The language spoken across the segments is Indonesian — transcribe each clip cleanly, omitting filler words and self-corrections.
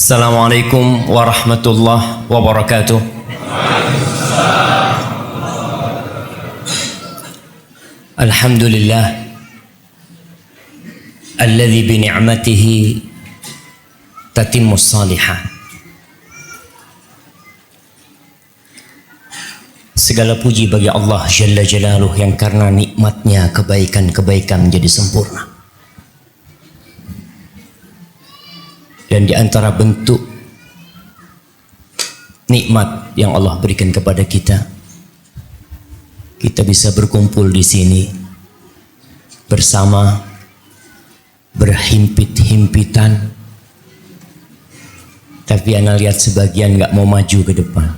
Assalamualaikum warahmatullahi wabarakatuh. Alhamdulillah alladzi bi ni'matihi tatimmus salihah. Segala puji bagi Allah Jalla Jalaluh yang karena nikmatnya kebaikan-kebaikan menjadi sempurna. Dan di antara bentuk nikmat yang Allah berikan kepada kita, kita bisa berkumpul di sini bersama, berhimpit-himpitan. Tapi ana lihat sebagian nggak mau maju ke depan.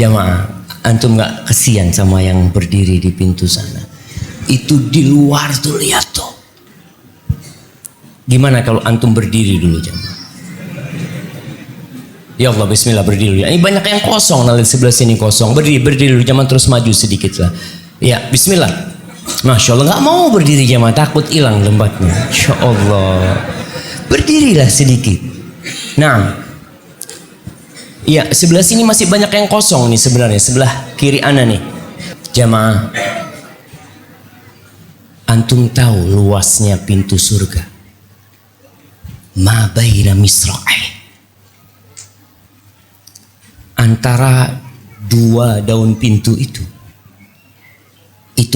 Jamaah, antum nggak kesian sama yang berdiri di pintu sana? Itu di luar tuh, lihat tuh. Gimana kalau antum berdiri dulu, jamaah? Ya Allah, bismillah, berdiri dulu. Ini banyak yang kosong, nah sebelah sini kosong. Berdiri dulu, jamaah, terus maju sedikit lah. Ya, bismillah. Masya Allah, nggak mau berdiri jamaah, takut hilang lembutnya. Insya Allah, berdirilah sedikit. Nah, ya sebelah sini masih banyak yang kosong nih sebenarnya, sebelah kiri ana nih, jamaah. Antum tahu luasnya pintu surga? Ma baina misra'i, antara dua daun pintu itu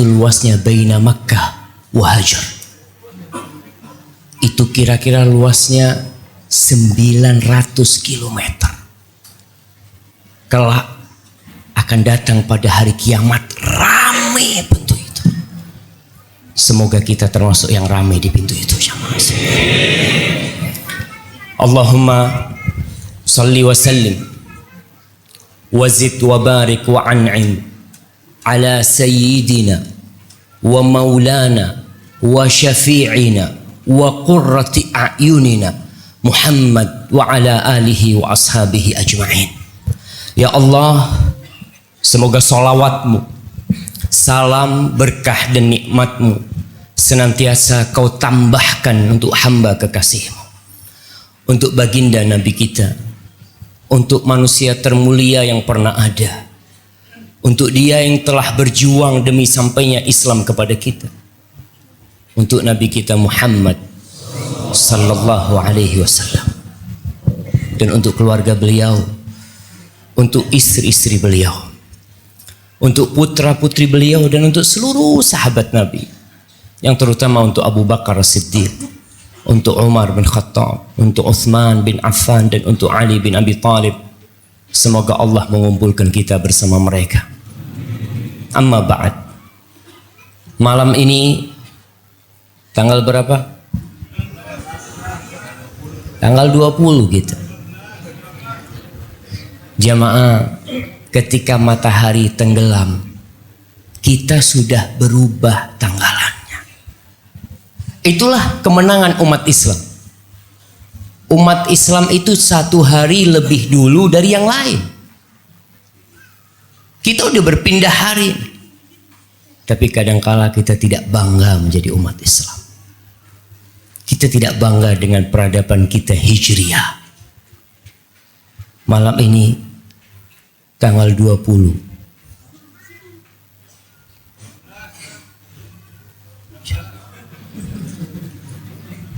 luasnya baina Makkah wa Hajar. Itu kira-kira luasnya 900 km. Kelak akan datang pada hari kiamat, ramai pintu itu. Semoga kita termasuk yang ramai di pintu itu, jamaah. Allahumma salli wa sallim wa zid wa barik wa an'im ala sayyidina wa maulana wa syafi'ina wa qurrati a'yunina Muhammad wa ala alihi wa ashabihi ajma'in. Ya Allah, semoga salawatmu, salam, berkah dan nikmatmu senantiasa kau tambahkan untuk hamba kekasihmu, untuk baginda Nabi kita, untuk manusia termulia yang pernah ada, untuk dia yang telah berjuang demi sampainya Islam kepada kita, untuk Nabi kita Muhammad sallallahu alaihi wasallam, dan untuk keluarga beliau, untuk istri-istri beliau, untuk putra-putri beliau, dan untuk seluruh sahabat Nabi, yang terutama untuk Abu Bakar As-Siddiq, untuk Umar bin Khattab, untuk Uthman bin Affan, dan untuk Ali bin Abi Thalib. Semoga Allah mengumpulkan kita bersama mereka. Amma ba'd. Malam ini tanggal berapa? Tanggal 20 gitu. Jamaah, ketika matahari tenggelam, kita sudah berubah tanggalannya. Itulah kemenangan umat Islam. Umat Islam itu satu hari lebih dulu dari yang lain. Kita udah berpindah hari, tapi kadangkala kita tidak bangga menjadi umat Islam. Kita tidak bangga dengan peradaban kita Hijriah. Malam ini tanggal 20,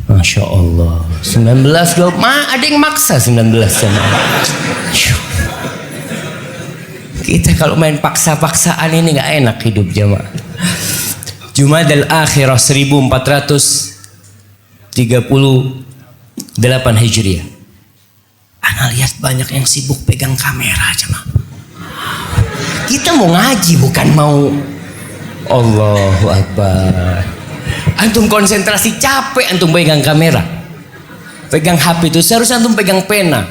Masya Allah, 19, ada yang maksa 19 sama. Kita kalau main paksa-paksaan ini nggak enak hidup, jamaah. Jumadal Akhirah 1438 Hijriah. Ana lihat banyak yang sibuk pegang kamera, jamaah. Kita mau ngaji, bukan mau. Allahu Akbar. Antum konsentrasi, capek antum pegang kamera, pegang HP itu. Seharusnya antum pegang pena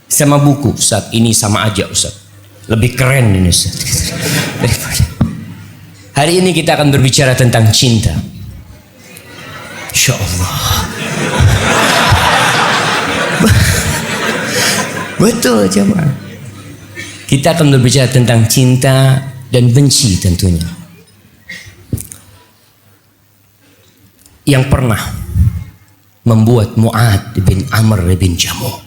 sama buku. Ustaz, ini sama aja Ustaz, lebih keren ini Ustaz. Hari ini kita akan berbicara tentang cinta. Insya Allah. Betul, jemaah. Kita akan berbicara tentang cinta dan benci tentunya. Yang pernah membuat Mu'ad bin Amr bin Jamuh,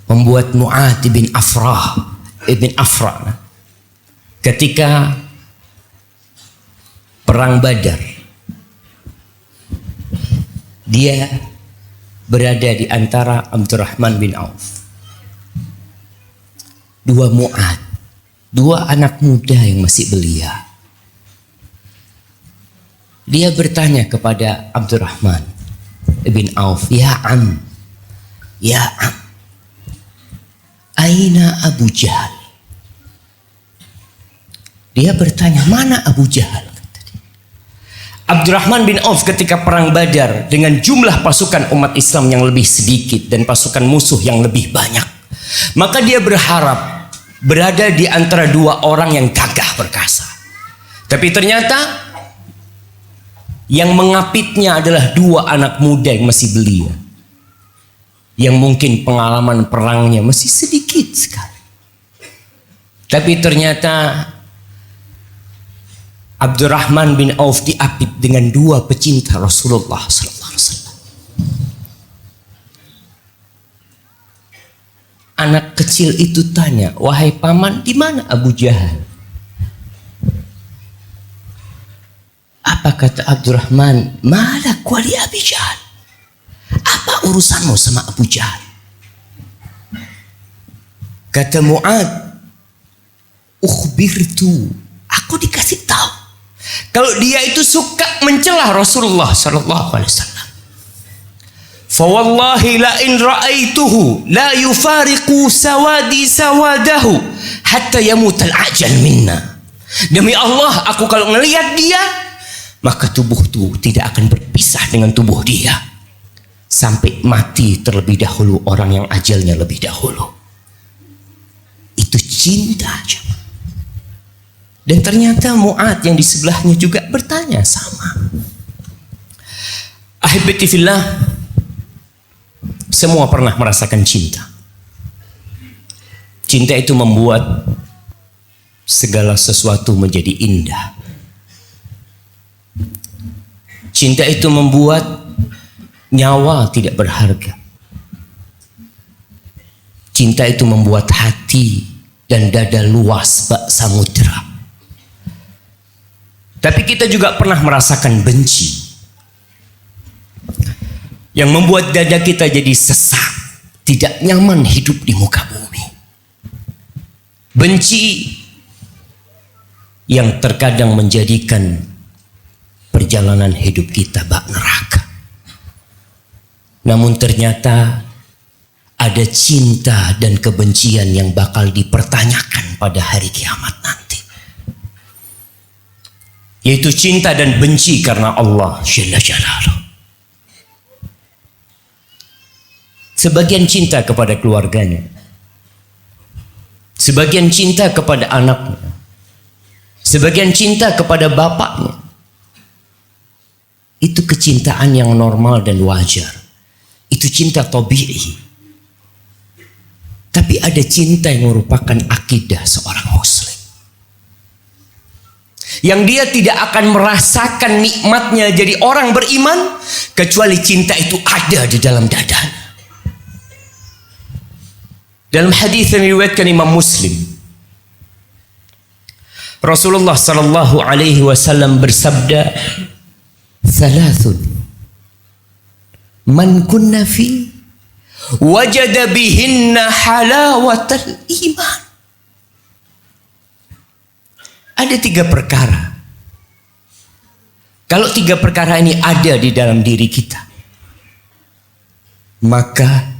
membuat Mu'ad bin Afra ketika perang Badar. Dia berada di antara Abdurrahman bin Auf, dua Mu'ad, dua anak muda yang masih belia. Dia bertanya kepada Abdurrahman bin Auf, ya Am, aina Abu Jahal? Dia bertanya, mana Abu Jahal? Abdurrahman bin Auf ketika perang Badar dengan jumlah pasukan umat Islam yang lebih sedikit dan pasukan musuh yang lebih banyak, maka dia berharap berada di antara dua orang yang gagah perkasa. Tapi ternyata yang mengapitnya adalah dua anak muda yang masih belia, yang mungkin pengalaman perangnya masih sedikit sekali. Tapi ternyata Abdurrahman bin Auf diapit dengan dua pecinta Rasulullah sallallahu alaihi wasallam. Anak kecil itu tanya, wahai paman, di mana Abu Jahal? Apa kata Abdurrahman? Malak wali Abi Jahal. Apa urusanmu sama Abu Jahal? Kata Mu'ad, ukhbirtu, aku dikasih tahu kalau dia itu suka mencela Rasulullah sallallahu alaihi wasallam. Fa wallahi la in ra'aituhu la yufariqu sawadi sawadahu hatta yamut al-ajal minna. Demi Allah, aku kalau melihat dia, maka tubuhku tidak akan berpisah dengan tubuh dia sampai mati terlebih dahulu orang yang ajalnya lebih dahulu. Itu cinta aja. Dan ternyata Mu'ad yang di sebelahnya juga bertanya sama. Ahibati fillah, semua pernah merasakan cinta. Cinta itu membuat segala sesuatu menjadi indah. Cinta itu membuat nyawa tidak berharga. Cinta itu membuat hati dan dada luas bak samudra. Tapi kita juga pernah merasakan benci yang membuat dada kita jadi sesak, tidak nyaman hidup di muka bumi. Benci yang terkadang menjadikan perjalanan hidup kita bak neraka. Namun ternyata ada cinta dan kebencian yang bakal dipertanyakan pada hari kiamat nanti. Yaitu cinta dan benci karena Allah Jalla Jalaluh. Sebagian cinta kepada keluarganya, sebagian cinta kepada anaknya, sebagian cinta kepada bapaknya. Itu kecintaan yang normal dan wajar. Itu cinta tabi'i. Tapi ada cinta yang merupakan akidah seorang muslim, yang dia tidak akan merasakan nikmatnya jadi orang beriman kecuali cinta itu ada di dalam dadanya. Dalam hadis yang diriwayatkan Imam Muslim, Rasulullah sallallahu alaihi wasallam bersabda, "Thalathun man kunna fi wajada bihinna halawatal iman." Ada 3 perkara. Kalau 3 perkara ini ada di dalam diri kita, maka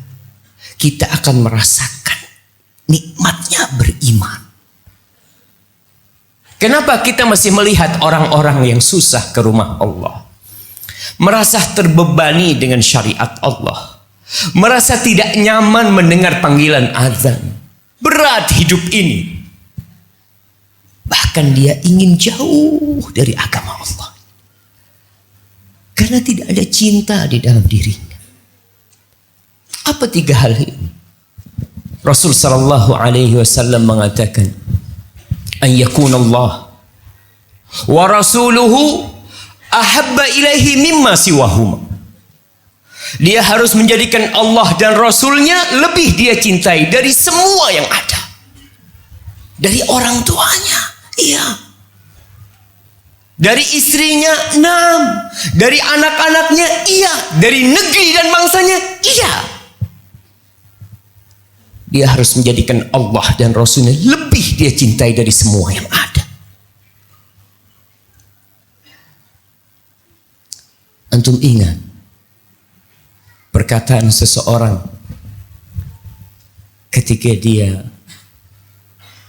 kita akan merasakan nikmatnya beriman. Kenapa kita masih melihat orang-orang yang susah ke rumah Allah, merasa terbebani dengan syariat Allah, merasa tidak nyaman mendengar panggilan azan, berat hidup ini, bahkan dia ingin jauh dari agama Allah karena tidak ada cinta di dalam dirinya. Apa 3 hal ini? Rasul sallallahu alaihi wasallam mengatakan, an yakuna Allah wa rasuluhu ahabba ilaihi mimma siwahuma. Dia harus menjadikan Allah dan Rasulnya lebih dia cintai dari semua yang ada. Dari orang tuanya, iya. Dari istrinya, 6. Dari anak-anaknya, iya. Dari negeri dan bangsanya, iya. Dia harus menjadikan Allah dan Rasulnya lebih dia cintai dari semua yang ada. Antum ingat perkataan seseorang ketika dia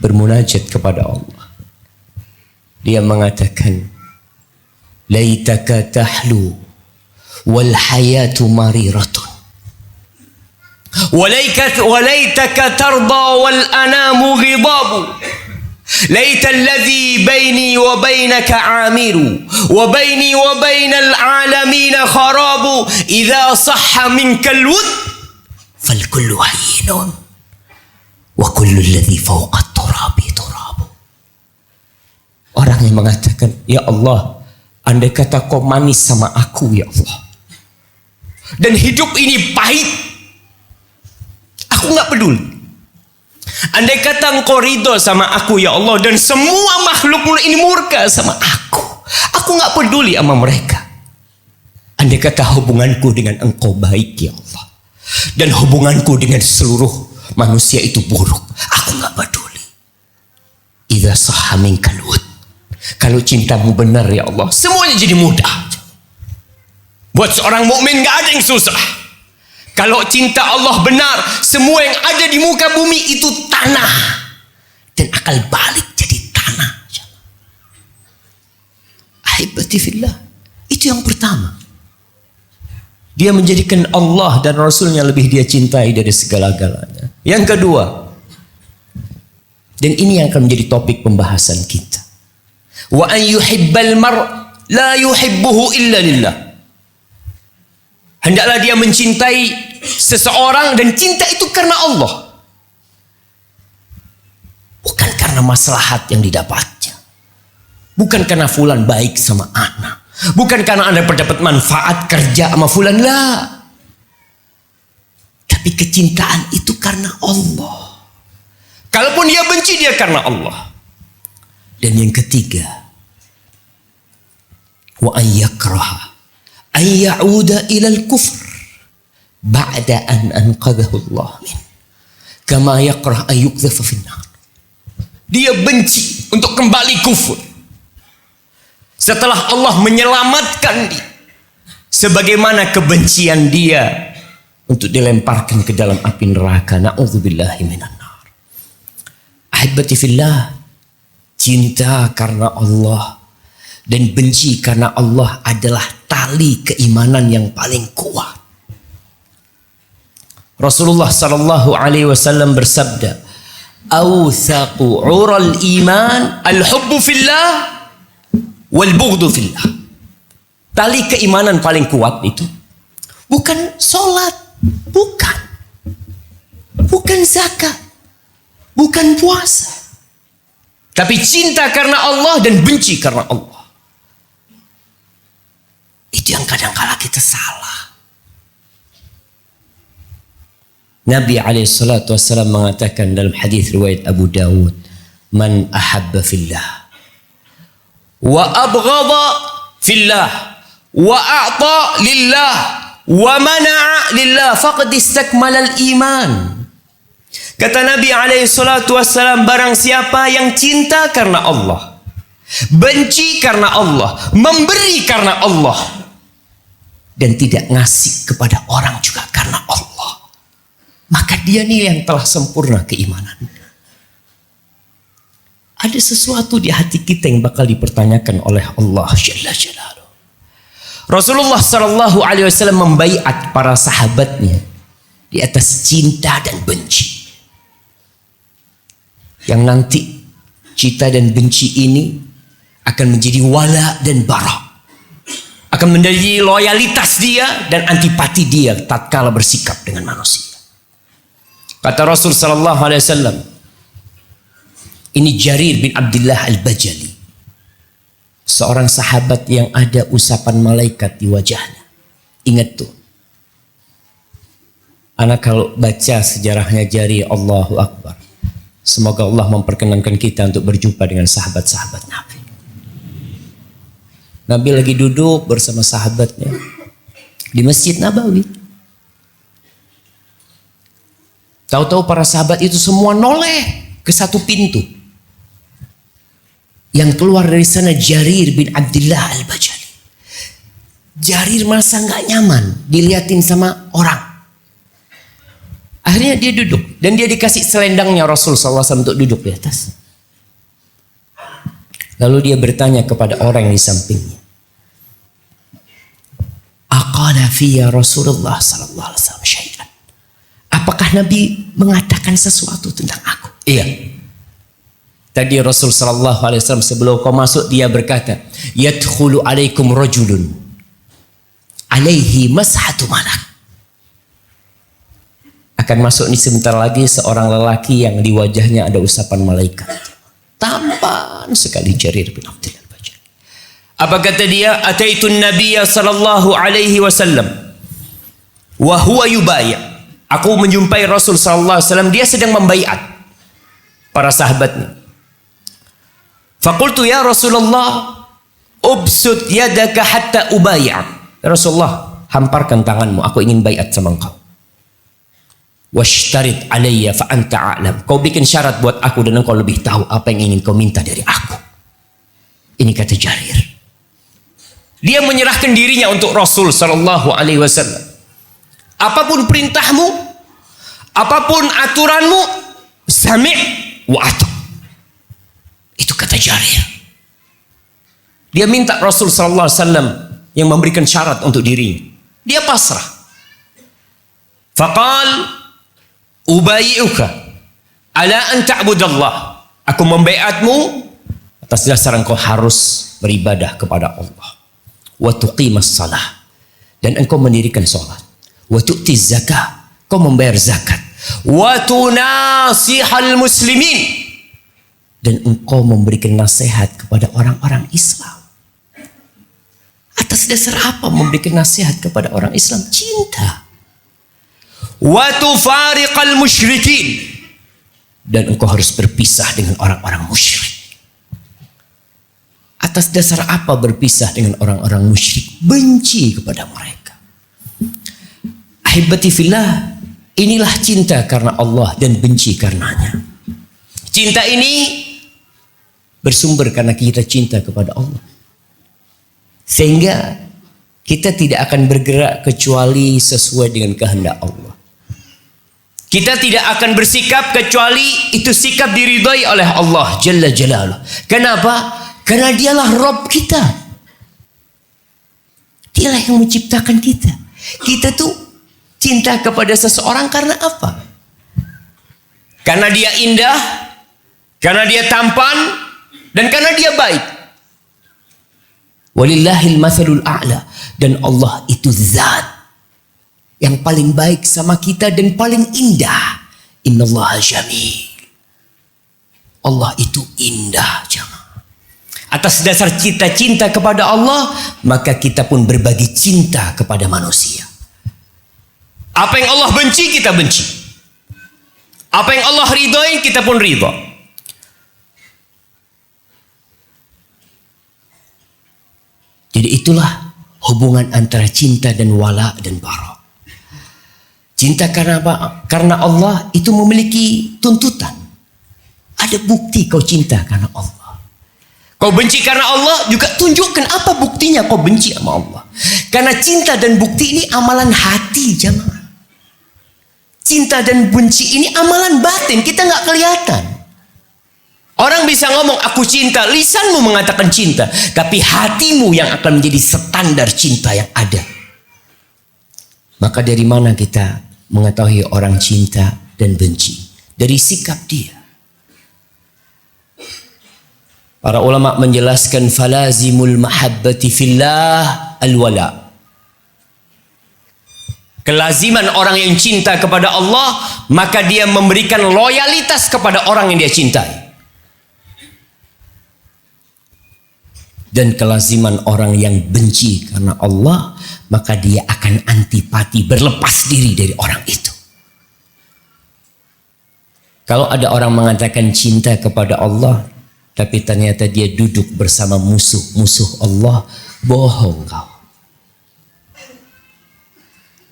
bermunajat kepada Allah. Dia mengatakan, laitaka tahlu wal hayatu mariratun walaitaka tarda wal anamu ghidabu laita alladhi baini wa bainaka amiru wa baini wa bainal alamin kharabu idza sahha minkal wud fal kullu hayyinun wa kullu alladhi fawqa at-turabi turabu. Orang yang mengatakan, ya Allah, andai kata kau manis sama aku ya Allah, dan hidup ini pahit, aku nggak peduli. Andai kata engkau ridho sama aku ya Allah, dan semua makhluk ini murka sama aku nggak peduli sama mereka. Andai kata hubunganku dengan engkau baik ya Allah, dan hubunganku dengan seluruh manusia itu buruk, aku nggak peduli. Idza sahha minkal wud, kalau cintamu benar ya Allah, semuanya jadi mudah. Buat seorang mukmin nggak ada yang susah. Kalau cinta Allah benar, semua yang ada di muka bumi itu tanah, dan akal balik jadi tanah. Ahibati fillah, itu yang pertama. Dia menjadikan Allah dan Rasulnya lebih dia cintai dari segala-galanya. Yang kedua, dan ini yang akan menjadi topik pembahasan kita, wa an yuhibbal mar' la yuhibbuhu illa lillah. Hendaklah dia mencintai seseorang, dan cinta itu karena Allah, bukan karena maslahat yang didapatnya, bukan karena fulan baik sama anak, bukan karena anda mendapat manfaat kerja sama fulan, lah. Tapi kecintaan itu karena Allah. Kalaupun dia benci, dia karena Allah. Dan yang ketiga, wa an yakraha an ya'uda ilal kufr ba'da an anqadhahu Allah min kama yakrah an yuqdhafa finnar. Dia benci untuk kembali kufur setelah Allah menyelamatkan dia, sebagaimana kebencian dia untuk dilemparkan ke dalam api neraka. Na'udzubillahi minan nar. Ahibati fillah, cinta karena Allah dan benci karena Allah adalah tali keimanan yang paling kuat. Rasulullah sallallahu alaihi wasallam bersabda, "Awthaqu 'ural iman al-hubbu fillah wal bughdu fillah." Tali keimanan paling kuat itu bukan salat, bukan zakat, bukan puasa, tapi cinta karena Allah dan benci karena Allah. Itu yang kadang-kala kita salah. Nabi SAW mengatakan dalam hadis riwayat Abu Dawud, man ahabba fillah wa abghadha fillah wa a'ta lillah wa mana'a lillah faqad istakmala al-iman. Kata Nabi SAW, barang siapa yang cinta karena Allah, benci karena Allah, memberi karena Allah, dan tidak ngasih kepada orang juga karena Allah, maka dia nih yang telah sempurna keimanan. Ada sesuatu di hati kita yang bakal dipertanyakan oleh Allah Jalla Jalaluhu. Rasulullah sallallahu alaihi wasallam membaiat para sahabatnya di atas cinta dan benci. Yang nanti cinta dan benci ini akan menjadi wala dan bara, akan menjadi loyalitas dia dan antipati dia tatkala bersikap dengan manusia. Kata Rasul sallallahu alaihi wasallam, ini Jarir bin Abdullah al-Bajali, seorang sahabat yang ada usapan malaikat di wajahnya. Ingat tuh, Anak kalau baca sejarahnya Jarir, Allahu Akbar. Semoga Allah memperkenankan kita untuk berjumpa dengan sahabat-sahabat Nabi. Nabi lagi duduk bersama sahabatnya di Masjid Nabawi. Tahu-tahu para sahabat itu semua noleh ke satu pintu. Yang keluar dari sana Jarir bin Abdullah Al-Bajali. Jarir merasa nggak nyaman diliatin sama orang. Akhirnya dia duduk dan dia dikasih selendangnya Rasul SAW untuk duduk di atas. Lalu dia bertanya kepada orang yang di sampingnya, aqala fiyya Rasulullah SAW syai'an. Apakah Nabi mengatakan sesuatu tentang aku? Iya. Tadi Rasul SAW sebelum kau masuk dia berkata, yadkhulu alaikum rajulun alaihi mashatu malak. Akan masuk ini sebentar lagi seorang lelaki yang di wajahnya ada usapan malaikat. Tampan sekali Jarir bin Abdullah Al-Bajali. Apa kata dia? Ataitun Nabiyya sallallahu alaihi wasallam wa huwa yubaya'. Aku menjumpai Rasul sallallahu alaihi wasallam, dia sedang membaiat para sahabatnya. Faqultu ya Rasulullah, ubsut yadaka hatta ubaya'. Ya Rasulullah, hamparkan tanganmu, aku ingin baiat sama engkau. Washtarit alayya fa anta a'lam. Kau bikin syarat buat aku dan engkau lebih tahu apa yang ingin kau minta dari aku. Ini kata Jarir. Dia menyerahkan dirinya untuk Rasul sallallahu alaihi wasallam. Apapun perintahmu, apapun aturanmu, sami' wa ata'. Itu kata Jarir. Dia minta Rasul sallallahu alaihi wasallam yang memberikan syarat untuk dirinya. Dia pasrah. Faqal ubayi'uka ala an ta'budallah. Aku membaiatmu atas dasar engkau harus beribadah kepada Allah. Wa tuqimas salah. Dan engkau mendirikan salat. Wa tu'tiz zakah. Kau membayar zakat. Wa tunasihal muslimin. Dan engkau memberikan nasihat kepada orang-orang Islam. Atas dasar apa memberikan nasihat kepada orang Islam? Cinta. Wa tufariqal musyrikin. Dan engkau harus berpisah dengan orang-orang musyrik. Atas dasar apa berpisah dengan orang-orang musyrik? Benci kepada mereka. Ahibati fillah, inilah cinta karena Allah dan benci karenanya. Cinta ini bersumber karena kita cinta kepada Allah. Sehingga kita tidak akan bergerak kecuali sesuai dengan kehendak Allah. Kita tidak akan bersikap kecuali itu sikap diridhai oleh Allah Jalla Jalaluh. Kenapa? Karena dialah Rabb kita. Dialah yang menciptakan kita. Kita tuh cinta kepada seseorang karena apa? Karena dia indah, karena dia tampan, dan karena dia baik. Walillahil mathalul a'la. Dan Allah itu zat yang paling baik sama kita dan paling indah. Innallaha jamil. Allah itu indah, jemaah. Atas dasar kita cinta kepada Allah, maka kita pun berbagi cinta kepada manusia. Apa yang Allah benci, kita benci. Apa yang Allah ridhoi, kita pun ridha. Jadi itulah hubungan antara cinta dan wala dan bara. Cinta karena apa? Karena Allah itu memiliki tuntutan. Ada bukti kau cinta karena Allah. Kau benci karena Allah, juga tunjukkan apa buktinya kau benci sama Allah. Karena cinta dan bukti ini amalan hati, jemaah. Cinta dan benci ini amalan batin, kita nggak kelihatan. Orang bisa ngomong aku cinta, lisanmu mengatakan cinta, tapi hatimu yang akan menjadi standar cinta yang ada. Maka dari mana kita mengetahui orang cinta dan benci? Dari sikap dia. Para ulama menjelaskan falazimul mahabbati fillah alwala. Kelaziman orang yang cinta kepada Allah, maka dia memberikan loyalitas kepada orang yang dia cintai. Dan kelaziman orang yang benci karena Allah, maka dia akan antipati, berlepas diri dari orang itu. Kalau ada orang mengatakan cinta kepada Allah, tapi ternyata dia duduk bersama musuh-musuh Allah, bohong kau.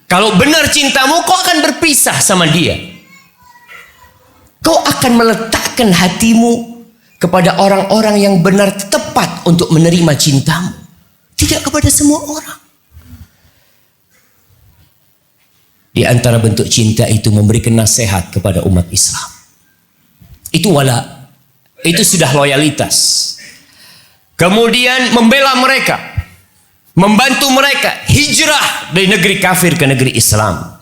Kalau benar cintamu, kau akan berpisah sama dia. Kau akan meletakkan hatimu kepada orang-orang yang benar tepat untuk menerima cintamu. Tidak kepada semua orang. Di antara bentuk cinta itu memberikan nasihat kepada umat Islam. Itu wala. Itu sudah loyalitas. Kemudian membela mereka. Membantu mereka hijrah dari negeri kafir ke negeri Islam.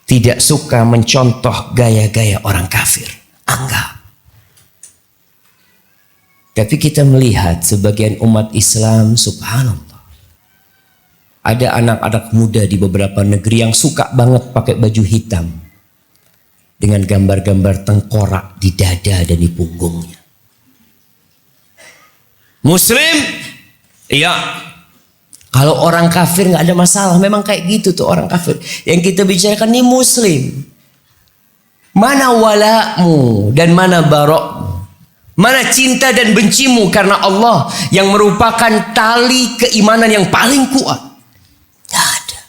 Tidak suka mencontoh gaya-gaya orang kafir. Anggap. Tapi kita melihat sebagian umat Islam, subhanallah. Ada anak-anak muda di beberapa negeri yang suka banget pakai baju hitam. Dengan gambar-gambar tengkorak di dada dan di punggungnya. Muslim, iya. Kalau orang kafir nggak ada masalah. Memang kayak gitu tuh orang kafir. Yang kita bicarakan ini muslim. Mana wala'mu dan mana barokmu? Mana cinta dan bencimu karena Allah yang merupakan tali keimanan yang paling kuat? Tidak ada.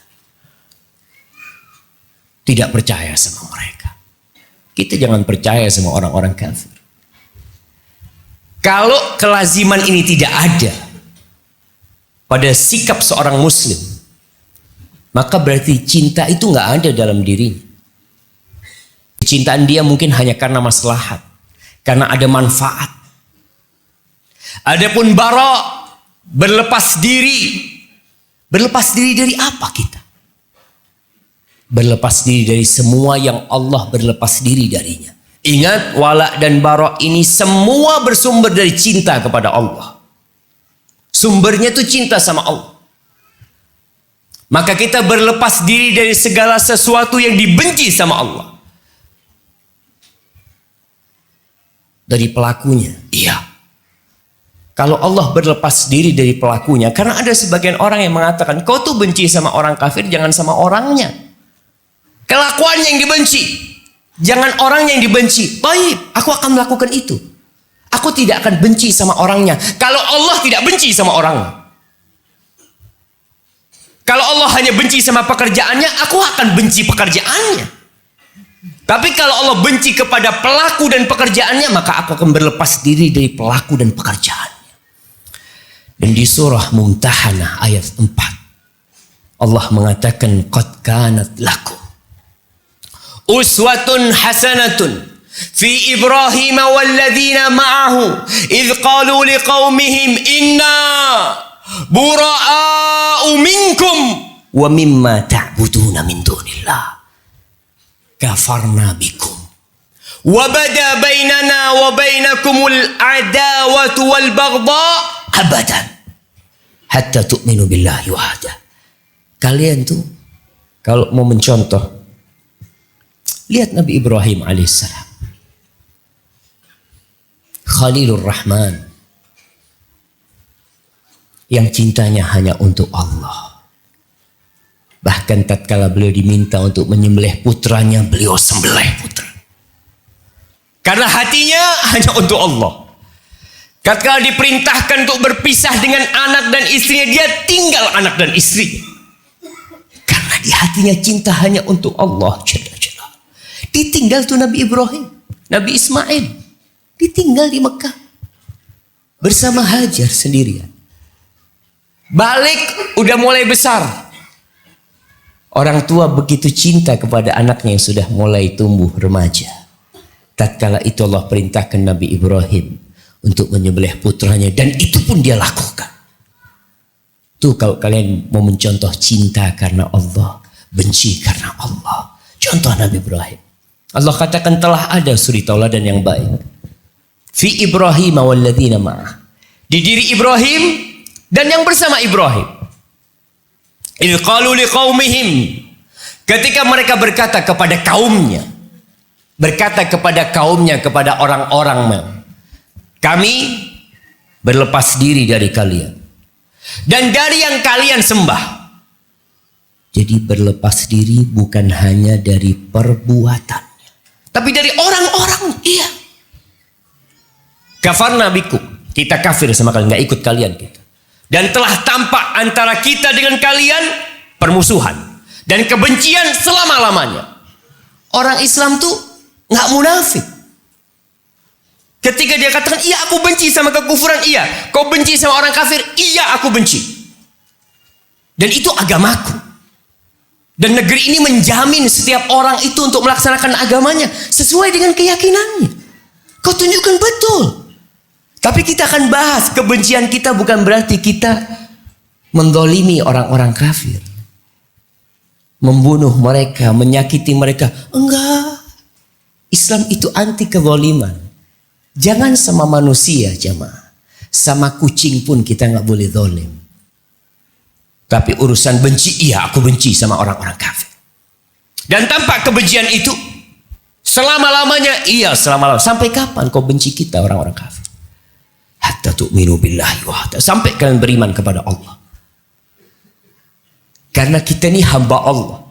Tidak percaya sama mereka. Kita jangan percaya sama orang-orang kafir. Kalau kelaziman ini tidak ada pada sikap seorang muslim, maka berarti cinta itu nggak ada dalam dirinya. Kecintaan dia mungkin hanya karena maslahat, karena ada manfaat. Adapun bara, berlepas diri. Berlepas diri dari apa kita? Berlepas diri dari semua yang Allah berlepas diri darinya. Ingat, wala dan bara ini semua bersumber dari cinta kepada Allah. Sumbernya itu cinta sama Allah. Maka kita berlepas diri dari segala sesuatu yang dibenci sama Allah. Dari pelakunya, iya. Kalau Allah berlepas diri dari pelakunya, karena ada sebagian orang yang mengatakan, kau tuh benci sama orang kafir, jangan sama orangnya. Kelakuannya yang dibenci, jangan orangnya yang dibenci. Baik, aku akan melakukan itu. Aku tidak akan benci sama orangnya. Kalau Allah tidak benci sama orangnya. Kalau Allah hanya benci sama pekerjaannya, aku akan benci pekerjaannya. Tapi kalau Allah benci kepada pelaku dan pekerjaannya, maka aku akan berlepas diri dari pelaku dan pekerjaannya. Dan di surah Mumtahanah ayat 4, Allah mengatakan, qad kanat lakum uswatun hasanatun fi Ibrahim walladzina ma'ahu idh qalu liqaumihim inna bura'a'u minkum wa mimma ta'buduna min dunillah kafarna bikum wa bada bainana wa bainakumul adawatu wal baghdha abadan hatta tu'minu billahi wahda. Kalian tuh kalau mau mencontoh, lihat Nabi Ibrahim alaihissalam, Khalilur Rahman, yang cintanya hanya untuk Allah. Bahkan tatkala beliau diminta untuk menyembelih putranya, beliau sembelih putra. Karena hatinya hanya untuk Allah. Tatkala diperintahkan untuk berpisah dengan anak dan istrinya, dia tinggal anak dan istri. Karena di hatinya cinta hanya untuk Allah. Ditinggal tuh Nabi Ibrahim, Nabi Ismail, ditinggal di Mekah bersama Hajar sendirian. Balik udah mulai besar. Orang tua begitu cinta kepada anaknya yang sudah mulai tumbuh remaja. Tatkala itu Allah perintahkan Nabi Ibrahim untuk menyembelih putranya, dan itu pun dia lakukan. Tuh kalau kalian mau mencontoh cinta karena Allah, benci karena Allah, contoh Nabi Ibrahim. Allah katakan telah ada suri tauladan yang baik. Fi Ibrahim walladzina ma'ah. Di diri Ibrahim dan yang bersama Ibrahim. Idh qalu liqaumihim. Ketika mereka berkata kepada kaumnya. Berkata kepada kaumnya, kepada orang-orang. Kami berlepas diri dari kalian. Dan dari yang kalian sembah. Jadi berlepas diri bukan hanya dari perbuatan, Tapi dari orang-orang, iya. Kafarna bikum, kita kafir sama kalian, nggak ikut kalian kita. Dan telah tampak antara kita dengan kalian permusuhan dan kebencian selama-lamanya. Orang Islam tuh nggak munafik. Ketika dia katakan, iya aku benci sama kekufuran, iya. Kau benci sama orang kafir, iya aku benci. Dan itu agamaku. Dan negeri ini menjamin setiap orang itu untuk melaksanakan agamanya sesuai dengan keyakinannya. Kau tunjukkan betul. Tapi kita akan bahas, kebencian kita bukan berarti kita mendolimi orang-orang kafir. Membunuh mereka, menyakiti mereka. Enggak. Islam itu anti kezaliman. Jangan sama manusia, jamaah. Sama kucing pun kita nggak boleh zalim. Tapi urusan benci, iya aku benci sama orang-orang kafir. Dan tampak kebencian itu selama-lamanya, iya selama-lamanya. Sampai kapan kau benci kita orang-orang kafir? Hatta tu'minu billahi wahda. Sampai kalian beriman kepada Allah. Karena kita ini hamba Allah.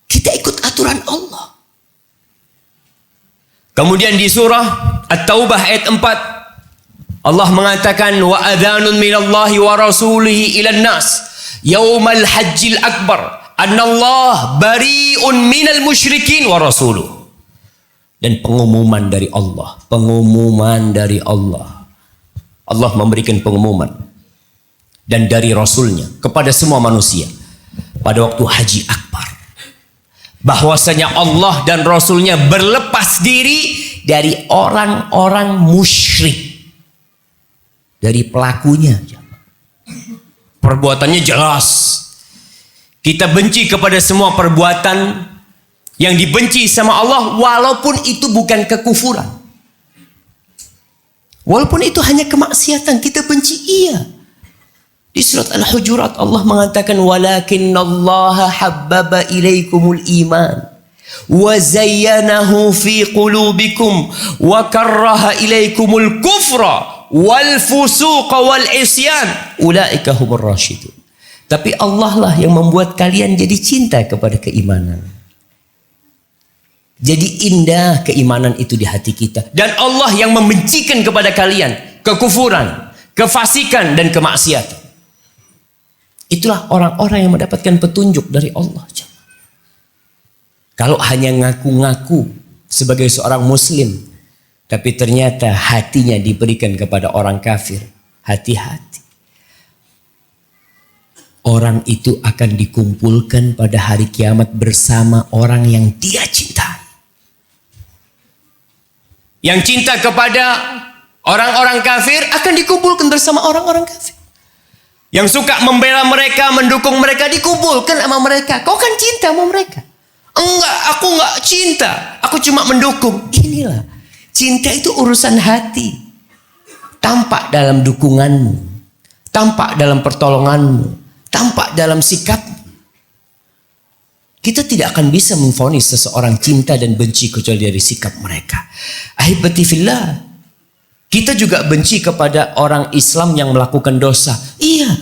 Kita ikut aturan Allah. Kemudian di surah At-Taubah ayat 4 Allah mengatakan wa adhanun minallahi wa rasulihi ilan nas yaumal hajjil akbar annallah bari'un minal musyrikin wa rasuluh. Dan pengumuman dari Allah, pengumuman dari Allah. Allah memberikan pengumuman dan dari Rasulnya kepada semua manusia pada waktu Haji Akbar, bahwasanya Allah dan Rasulnya berlepas diri dari orang-orang musyrik, dari pelakunya. Perbuatannya jelas. Kita benci kepada semua perbuatan yang dibenci sama Allah, walaupun itu bukan kekufuran. Walaupun itu hanya kemaksiatan, kita benci, iya. Di surat Al-Hujurat Allah mengatakan walakinnallaha habbaba ilaikumul iman wa zayyanahu fi qulubikum wa karraha ilaikumul kufra wal fusuqa wal isyan ulaika humur rasyidun. Tapi Allah lah yang membuat kalian jadi cinta kepada keimanan. Jadi indah keimanan itu di hati kita. Dan Allah yang membencikan kepada kalian kekufuran, kefasikan dan kemaksiatan. Itulah orang-orang yang mendapatkan petunjuk dari Allah. Kalau hanya ngaku-ngaku sebagai seorang muslim, tapi ternyata hatinya diberikan kepada orang kafir, hati-hati. Orang itu akan dikumpulkan pada hari kiamat bersama orang yang dia cintai. Yang cinta kepada orang-orang kafir akan dikumpulkan bersama orang-orang kafir. Yang suka membela mereka, mendukung mereka, dikumpulkan sama mereka. Kau kan cinta sama mereka. Enggak, aku enggak cinta. Aku cuma mendukung. Inilah. Cinta itu urusan hati. Tampak dalam dukunganmu. Tampak dalam pertolonganmu. Tampak dalam sikapmu. Kita tidak akan bisa memvonis seseorang cinta dan benci kecuali dari sikap mereka. Ahibati fillah. Kita juga benci kepada orang Islam yang melakukan dosa. Iya.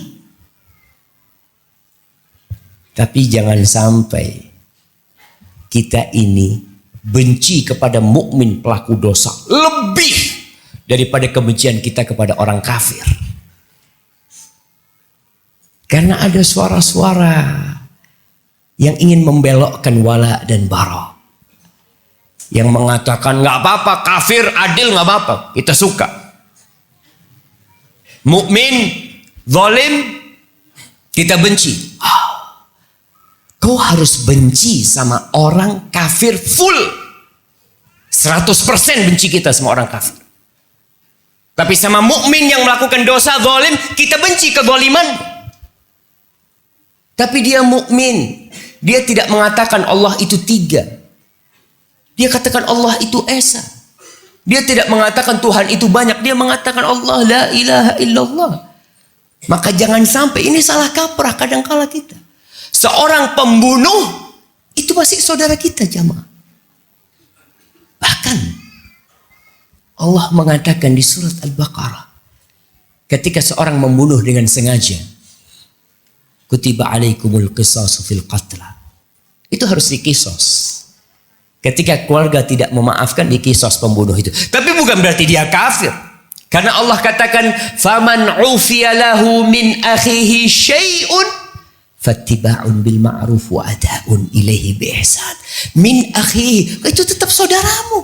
Tapi jangan sampai kita ini benci kepada mukmin pelaku dosa lebih daripada kebencian kita kepada orang kafir. Karena ada suara-suara yang ingin membelokkan wala dan bara. Yang mengatakan nggak apa-apa, kafir adil nggak apa-apa, kita suka. Mukmin zalim kita benci. Kau harus benci sama orang kafir full. 100% benci kita sama orang kafir. Tapi sama mukmin yang melakukan dosa zalim, kita benci kezaliman. Tapi dia mukmin. Dia tidak mengatakan Allah itu tiga. Dia katakan Allah itu esa. Dia tidak mengatakan Tuhan itu banyak. Dia mengatakan Allah la ilaha illallah. Maka jangan sampai ini salah kaprah kadangkala kita. Seorang pembunuh itu masih saudara kita, jamaah. Bahkan Allah mengatakan di surat Al-Baqarah, ketika seorang membunuh dengan sengaja, kutiba alaikumul qisasu fil qatla. Itu harus dikisos. Ketika keluarga tidak memaafkan, dikisos pembunuh itu. Tapi bukan berarti dia kafir. Karena Allah katakan, "Faman 'ufiya lahu min akhihi syai'un fattiba'un bil ma'ruf wa ada'un ilaihi bi ihsan." Min akhihi, itu tetap saudaramu.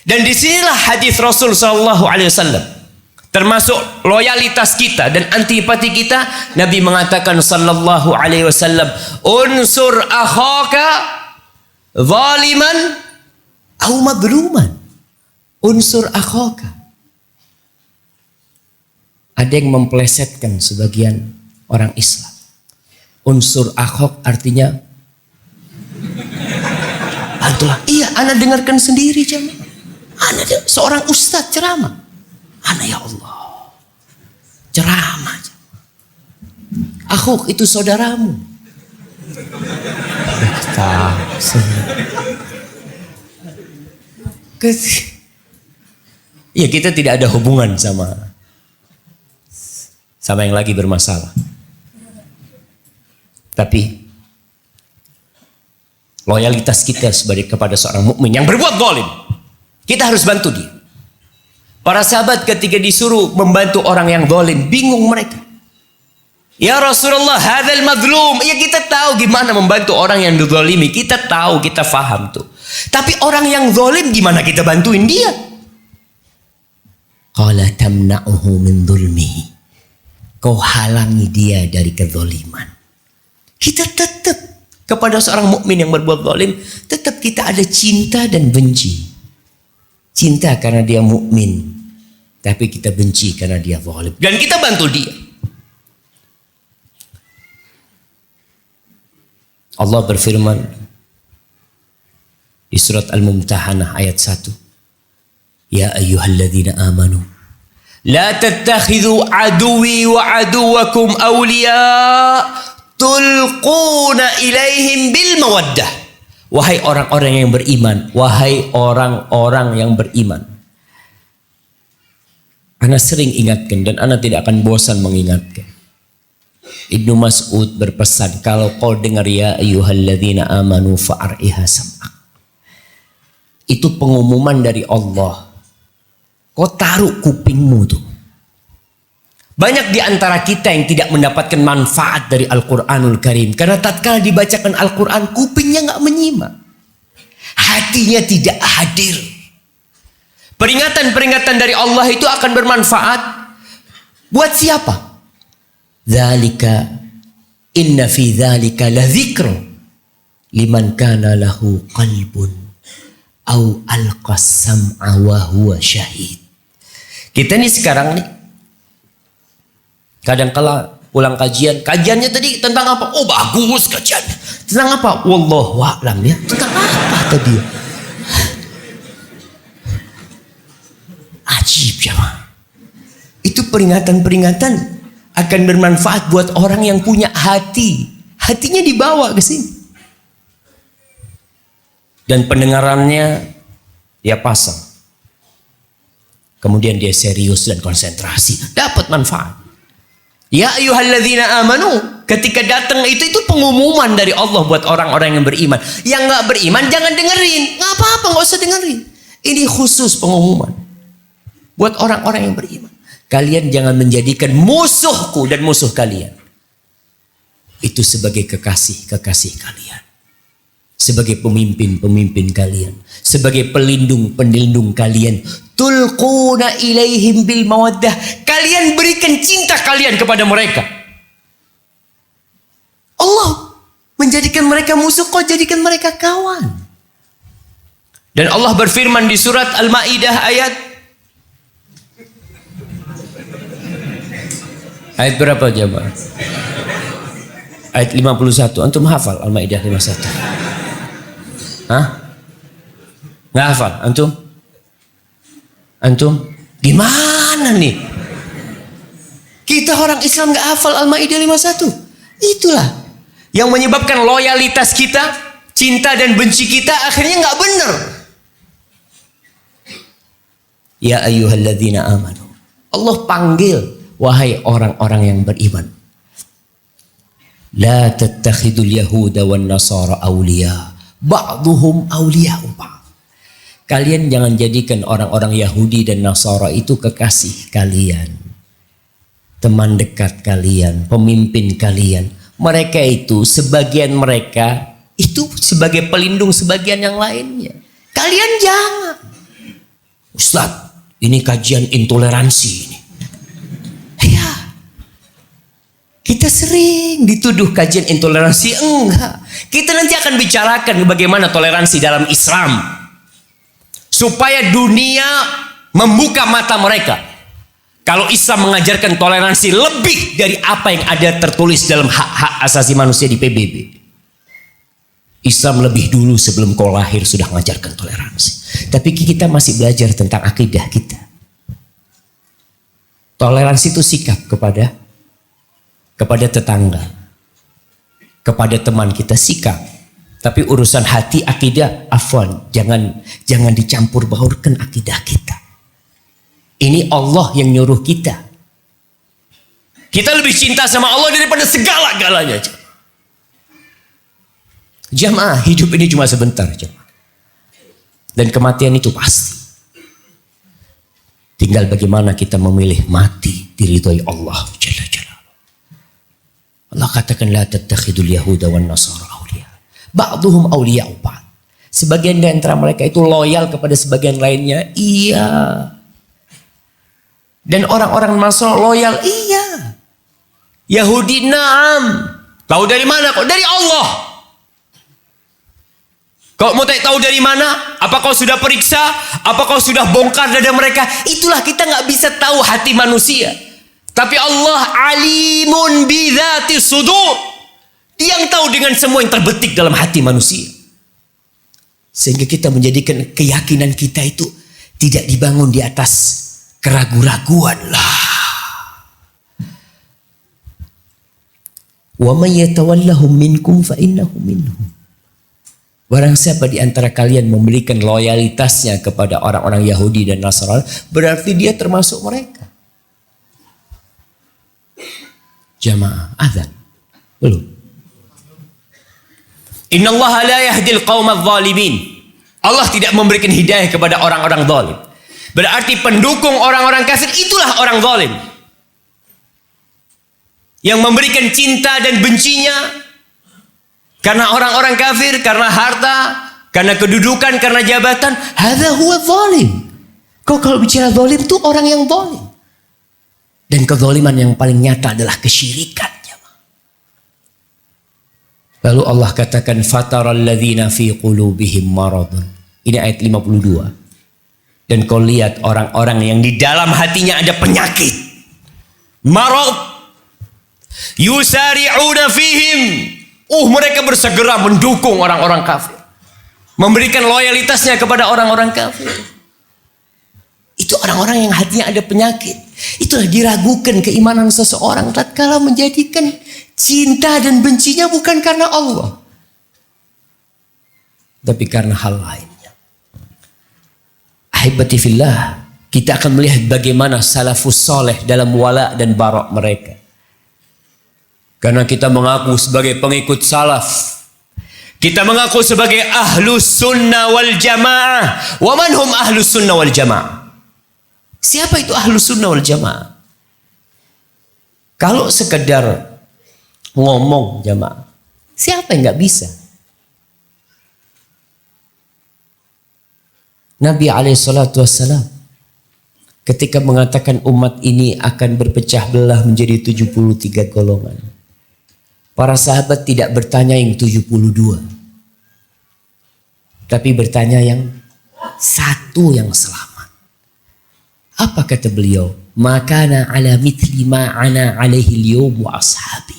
Dan disinilah hadis Rasul sallallahu alaihi wasallam, termasuk loyalitas kita dan antipati kita. Nabi mengatakan sallallahu alaihi wasallam, "Unsur akhaka zaliman au madluman." Unsur akhaka. Ada yang memplesetkan sebagian orang Islam. Unsur akhok artinya bantulah. Iya, ana dengarkan sendiri jemaah. Ana seorang ustadz ceramah. Ana ya Allah. Ceramah. Akhok itu saudaramu. Ya, kita tidak ada hubungan sama yang lagi bermasalah. Tapi loyalitas kita sebagai kepada seorang mukmin yang berbuat zalim, kita harus bantu dia. Para sahabat ketika disuruh membantu orang yang zalim, bingung mereka. Ya Rasulullah, hadzal mazlum. Ya, kita tahu gimana membantu orang yang dizalimi. Kita tahu, kita faham tuh. Tapi orang yang zalim gimana kita bantuin dia? Qala tamna'uhu min dzulmihi. Kau halangi dia dari kezaliman. Kita tetap kepada seorang mukmin yang berbuat zalim, tetap kita ada cinta dan benci. Cinta karena dia mukmin, tapi kita benci karena dia zalim. Dan kita bantu dia. Allah berfirman di surat Al-Mumtahanah ayat 1. Ya ayyuhalladzina amanu la tattakhidhu aduwi wa aduwakum awliya tulquna ilaihim bil mawaddah. Wahai orang-orang yang beriman, wahai orang-orang yang beriman. Ana sering ingatkan dan ana tidak akan bosan mengingatkan. Ibnu Mas'ud berpesan, kalau kau dengar ya ayyuhalladzina amanu fa'ar'iha sam'ak. Itu pengumuman dari Allah. Kau taruh kupingmu tuh. Banyak di antara kita yang tidak mendapatkan manfaat dari Al-Quranul Karim. Karena tatkala dibacakan Al-Quran, kupingnya nggak menyimak. Hatinya tidak hadir. Peringatan-peringatan dari Allah itu akan bermanfaat. Buat siapa? Dzalika inna fi dzalika la dzikra liman kana lahu qalbun au alqas sam'a wa huwa syahid. Kita nih sekarang nih kadang-kala pulang kajiannya tadi tentang apa? Oh, bagus kajiannya. Tentang apa? Wallahu a'lam ya. Tentang apa tadi? Ajib ya. Itu peringatan-peringatan akan bermanfaat buat orang yang punya hati. Hatinya dibawa ke sini. Dan pendengarannya dia pasang. Kemudian dia serius dan konsentrasi. Dapat manfaat. Ya ayyuhalladzina amanu. Ketika datang itu pengumuman dari Allah buat orang-orang yang beriman. Yang gak beriman jangan dengerin. Gak apa-apa, gak usah dengerin. Ini khusus pengumuman. Buat orang-orang yang beriman. Kalian jangan menjadikan musuhku dan musuh kalian. Itu sebagai kekasih-kekasih kalian. Sebagai pemimpin-pemimpin kalian. Sebagai pelindung-pelindung kalian. Tulquna ilaihim bil mawaddah. Kalian berikan cinta kalian kepada mereka. Allah menjadikan mereka musuh, kau jadikan mereka kawan. Dan Allah berfirman di surat Al-Maidah ayat berapa jemaah? Ayat 51. Antum hafal Al-Maidah 51? Hah? Nggak hafal? Antum? Gimana nih? Kita orang Islam nggak hafal Al-Maidah 51. Itulah yang menyebabkan loyalitas kita, cinta dan benci kita akhirnya nggak benar. Ya ayyuhalladzina amanu. Allah panggil, wahai orang-orang yang beriman. La tattakhidul yahuda wan nasara awliya. Ba'duhum awliya'u ba'd. Kalian jangan jadikan orang-orang Yahudi dan Nasara itu kekasih kalian, teman dekat kalian, pemimpin kalian. Mereka itu, sebagian mereka itu sebagai pelindung sebagian yang lainnya. Kalian jangan. Ustaz, ini kajian intoleransi ini. Ya, kita sering dituduh kajian intoleransi. Enggak. Kita nanti akan bicarakan bagaimana toleransi dalam Islam, supaya dunia membuka mata mereka. Kalau Islam mengajarkan toleransi lebih dari apa yang ada tertulis dalam hak-hak asasi manusia di PBB. Islam lebih dulu sebelum kau lahir sudah mengajarkan toleransi. Tapi kita masih belajar tentang akidah kita. Toleransi itu sikap kepada tetangga, kepada teman kita, sikap. Tapi urusan hati, akidah, afwan, jangan dicampur baurkan akidah kita. Ini Allah yang nyuruh kita. Kita lebih cinta sama Allah daripada segala-galanya. Jamaah, hidup ini cuma sebentar, jamaah. Dan kematian itu pasti. Tinggal bagaimana kita memilih mati diridhoi Allah Jalla Jalaluhu. Allah katakan la tattakhidul yahuda wan nasara awliya. Ba'duhum awliya'u ba'd. Sebagian di antara mereka itu loyal kepada sebagian lainnya. Iya. Dan orang-orang Nasara loyal. Iya. Yahudi na'am. Tahu dari mana kok? Dari Allah. Kau mau tahu dari mana? Apa kau sudah periksa? Apa kau sudah bongkar dada mereka? Itulah, kita nggak bisa tahu hati manusia. Tapi Allah alimun bidzati sudur. Dia yang tahu dengan semua yang terbetik dalam hati manusia. Sehingga kita menjadikan keyakinan kita itu tidak dibangun di atas keraguan-raguan lah. Wa may yatawallahum minkum fa innahu minhum. Barang siapa di antara kalian memberikan loyalitasnya kepada orang-orang Yahudi dan Nasrani, berarti dia termasuk mereka. Jamaah, azan. Belum. Innallaha la yahdil qaumadz zalimin. Allah tidak memberikan hidayah kepada orang-orang zalim. Berarti pendukung orang-orang kafir itulah orang zalim. Yang memberikan cinta dan bencinya karena orang-orang kafir, karena harta, karena kedudukan, karena jabatan. Hadza huwa zalim. Kau kalau bicara zalim itu orang yang zalim. Dan kezaliman yang paling nyata adalah kesyirikan. Lalu Allah katakan fataral ladzina fi qulubihim maradun. Ini ayat 52. Dan kau lihat orang-orang yang di dalam hatinya ada penyakit. Marad. Yusari'una fihim. Mereka bersegera mendukung orang-orang kafir. Memberikan loyalitasnya kepada orang-orang kafir. Itu orang-orang yang hatinya ada penyakit. Itulah diragukan keimanan seseorang tatkala menjadikan cinta dan bencinya bukan karena Allah, tapi karena hal lainnya. Ahibati fillah, kita akan melihat bagaimana salafus soleh dalam wala dan bara mereka. Karena kita mengaku sebagai pengikut salaf, kita mengaku sebagai ahlus sunnah wal jamaah. Wa man hum ahlus sunnah wal jamaah? Siapa itu ahlus sunnah wal jamaah? Kalau sekedar ngomong jamaah, siapa yang nggak bisa? Nabi SAW ketika mengatakan umat ini akan berpecah belah menjadi 73 golongan. Para sahabat tidak bertanya yang 72. Tapi bertanya yang satu yang selamat. Apa kata beliau? Makana ala mithli ma ana alaihi al-yawm wa ashabi.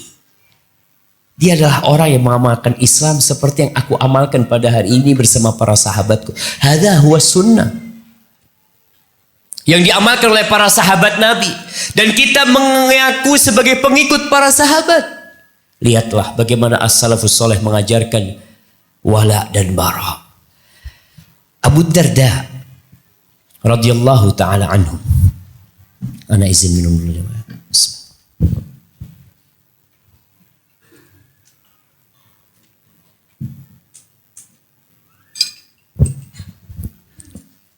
Dia adalah orang yang mengamalkan Islam seperti yang aku amalkan pada hari ini bersama para sahabatku. Hadza huwa sunnah. Yang diamalkan oleh para sahabat Nabi. Dan kita mengaku sebagai pengikut para sahabat. Lihatlah bagaimana as-salafus soleh mengajarkan wala dan bara. Abu Darda radhiyallahu ta'ala anhu. Ana izin minum dulu.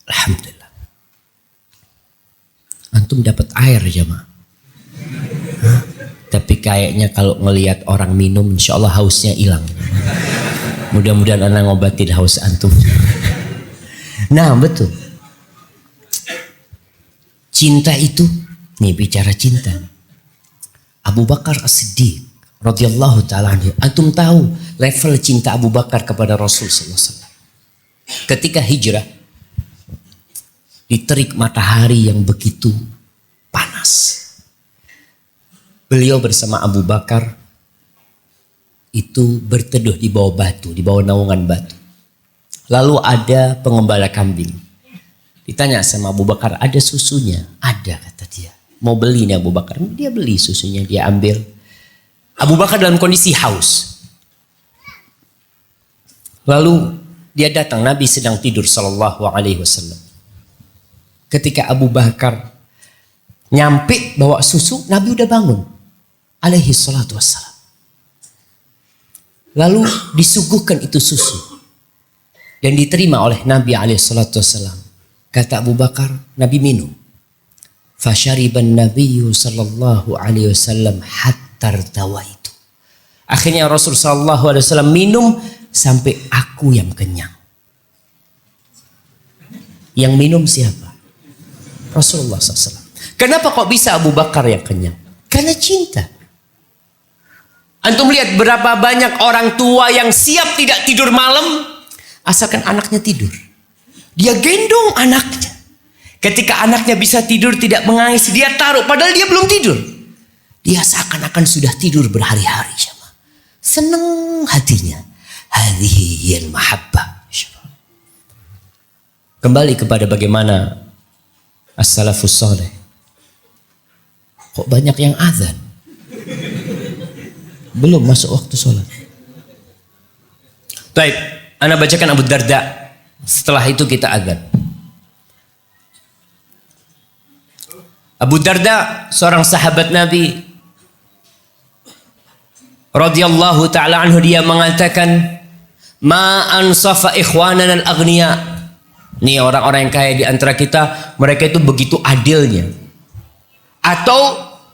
Alhamdulillah. Antum dapat air jemaah. Tapi kayaknya kalau ngelihat orang minum, insya Allah hausnya hilang. Mudah-mudahan anak ngobatin haus antum. Nah betul. Cinta itu, nih bicara cinta. Abu Bakar As-Siddiq radhiyallahu ta'ala anhu. Antum tahu level cinta Abu Bakar kepada Rasul sallallahu alaihi wasallam. Ketika hijrah, di terik matahari yang begitu panas, beliau bersama Abu Bakar itu berteduh di bawah batu, di bawah naungan batu. Lalu ada pengembala kambing. Ditanya sama Abu Bakar, ada susunya? Ada, kata dia. Mau beli nih Abu Bakar. Dia beli susunya, dia ambil. Abu Bakar dalam kondisi haus. Lalu dia datang, Nabi sedang tidur sallallahu alaihi wasallam. Ketika Abu Bakar nyampe bawa susu, Nabi udah bangun alaihi salatu wassalam. Lalu disuguhkan itu susu dan diterima oleh Nabi alaihi salatu wassalam. Kata Abu Bakar, Nabi minum. Fasyariban nabiyyu sallallahu alaihi wasallam hatta tawaitu. Akhirnya Rasul sallallahu alaihi wasallam minum sampai aku yang kenyang. Yang minum siapa? Rasulullah SAW. Kenapa kok bisa Abu Bakar yang kenyang? Karena cinta. Antum lihat berapa banyak orang tua yang siap tidak tidur malam asalkan anaknya tidur. Dia gendong anaknya. Ketika anaknya bisa tidur tidak mengais, dia taruh padahal dia belum tidur. Dia seakan-akan sudah tidur berhari-hari. Senang hatinya. Hadhihi al mahabbah. Kembali kepada bagaimana as-salafus saleh. Kok banyak yang azan? Belum masuk waktu sholat. Baik, ana bacakan Abu Darda. Setelah itu kita azan. Abu Darda, seorang sahabat Nabi radhiyallahu ta'ala anhu, dia mengatakan, ma ansafa ikhwanana al-aghniya. Nih orang-orang yang kaya di antara kita, mereka itu begitu adilnya. Atau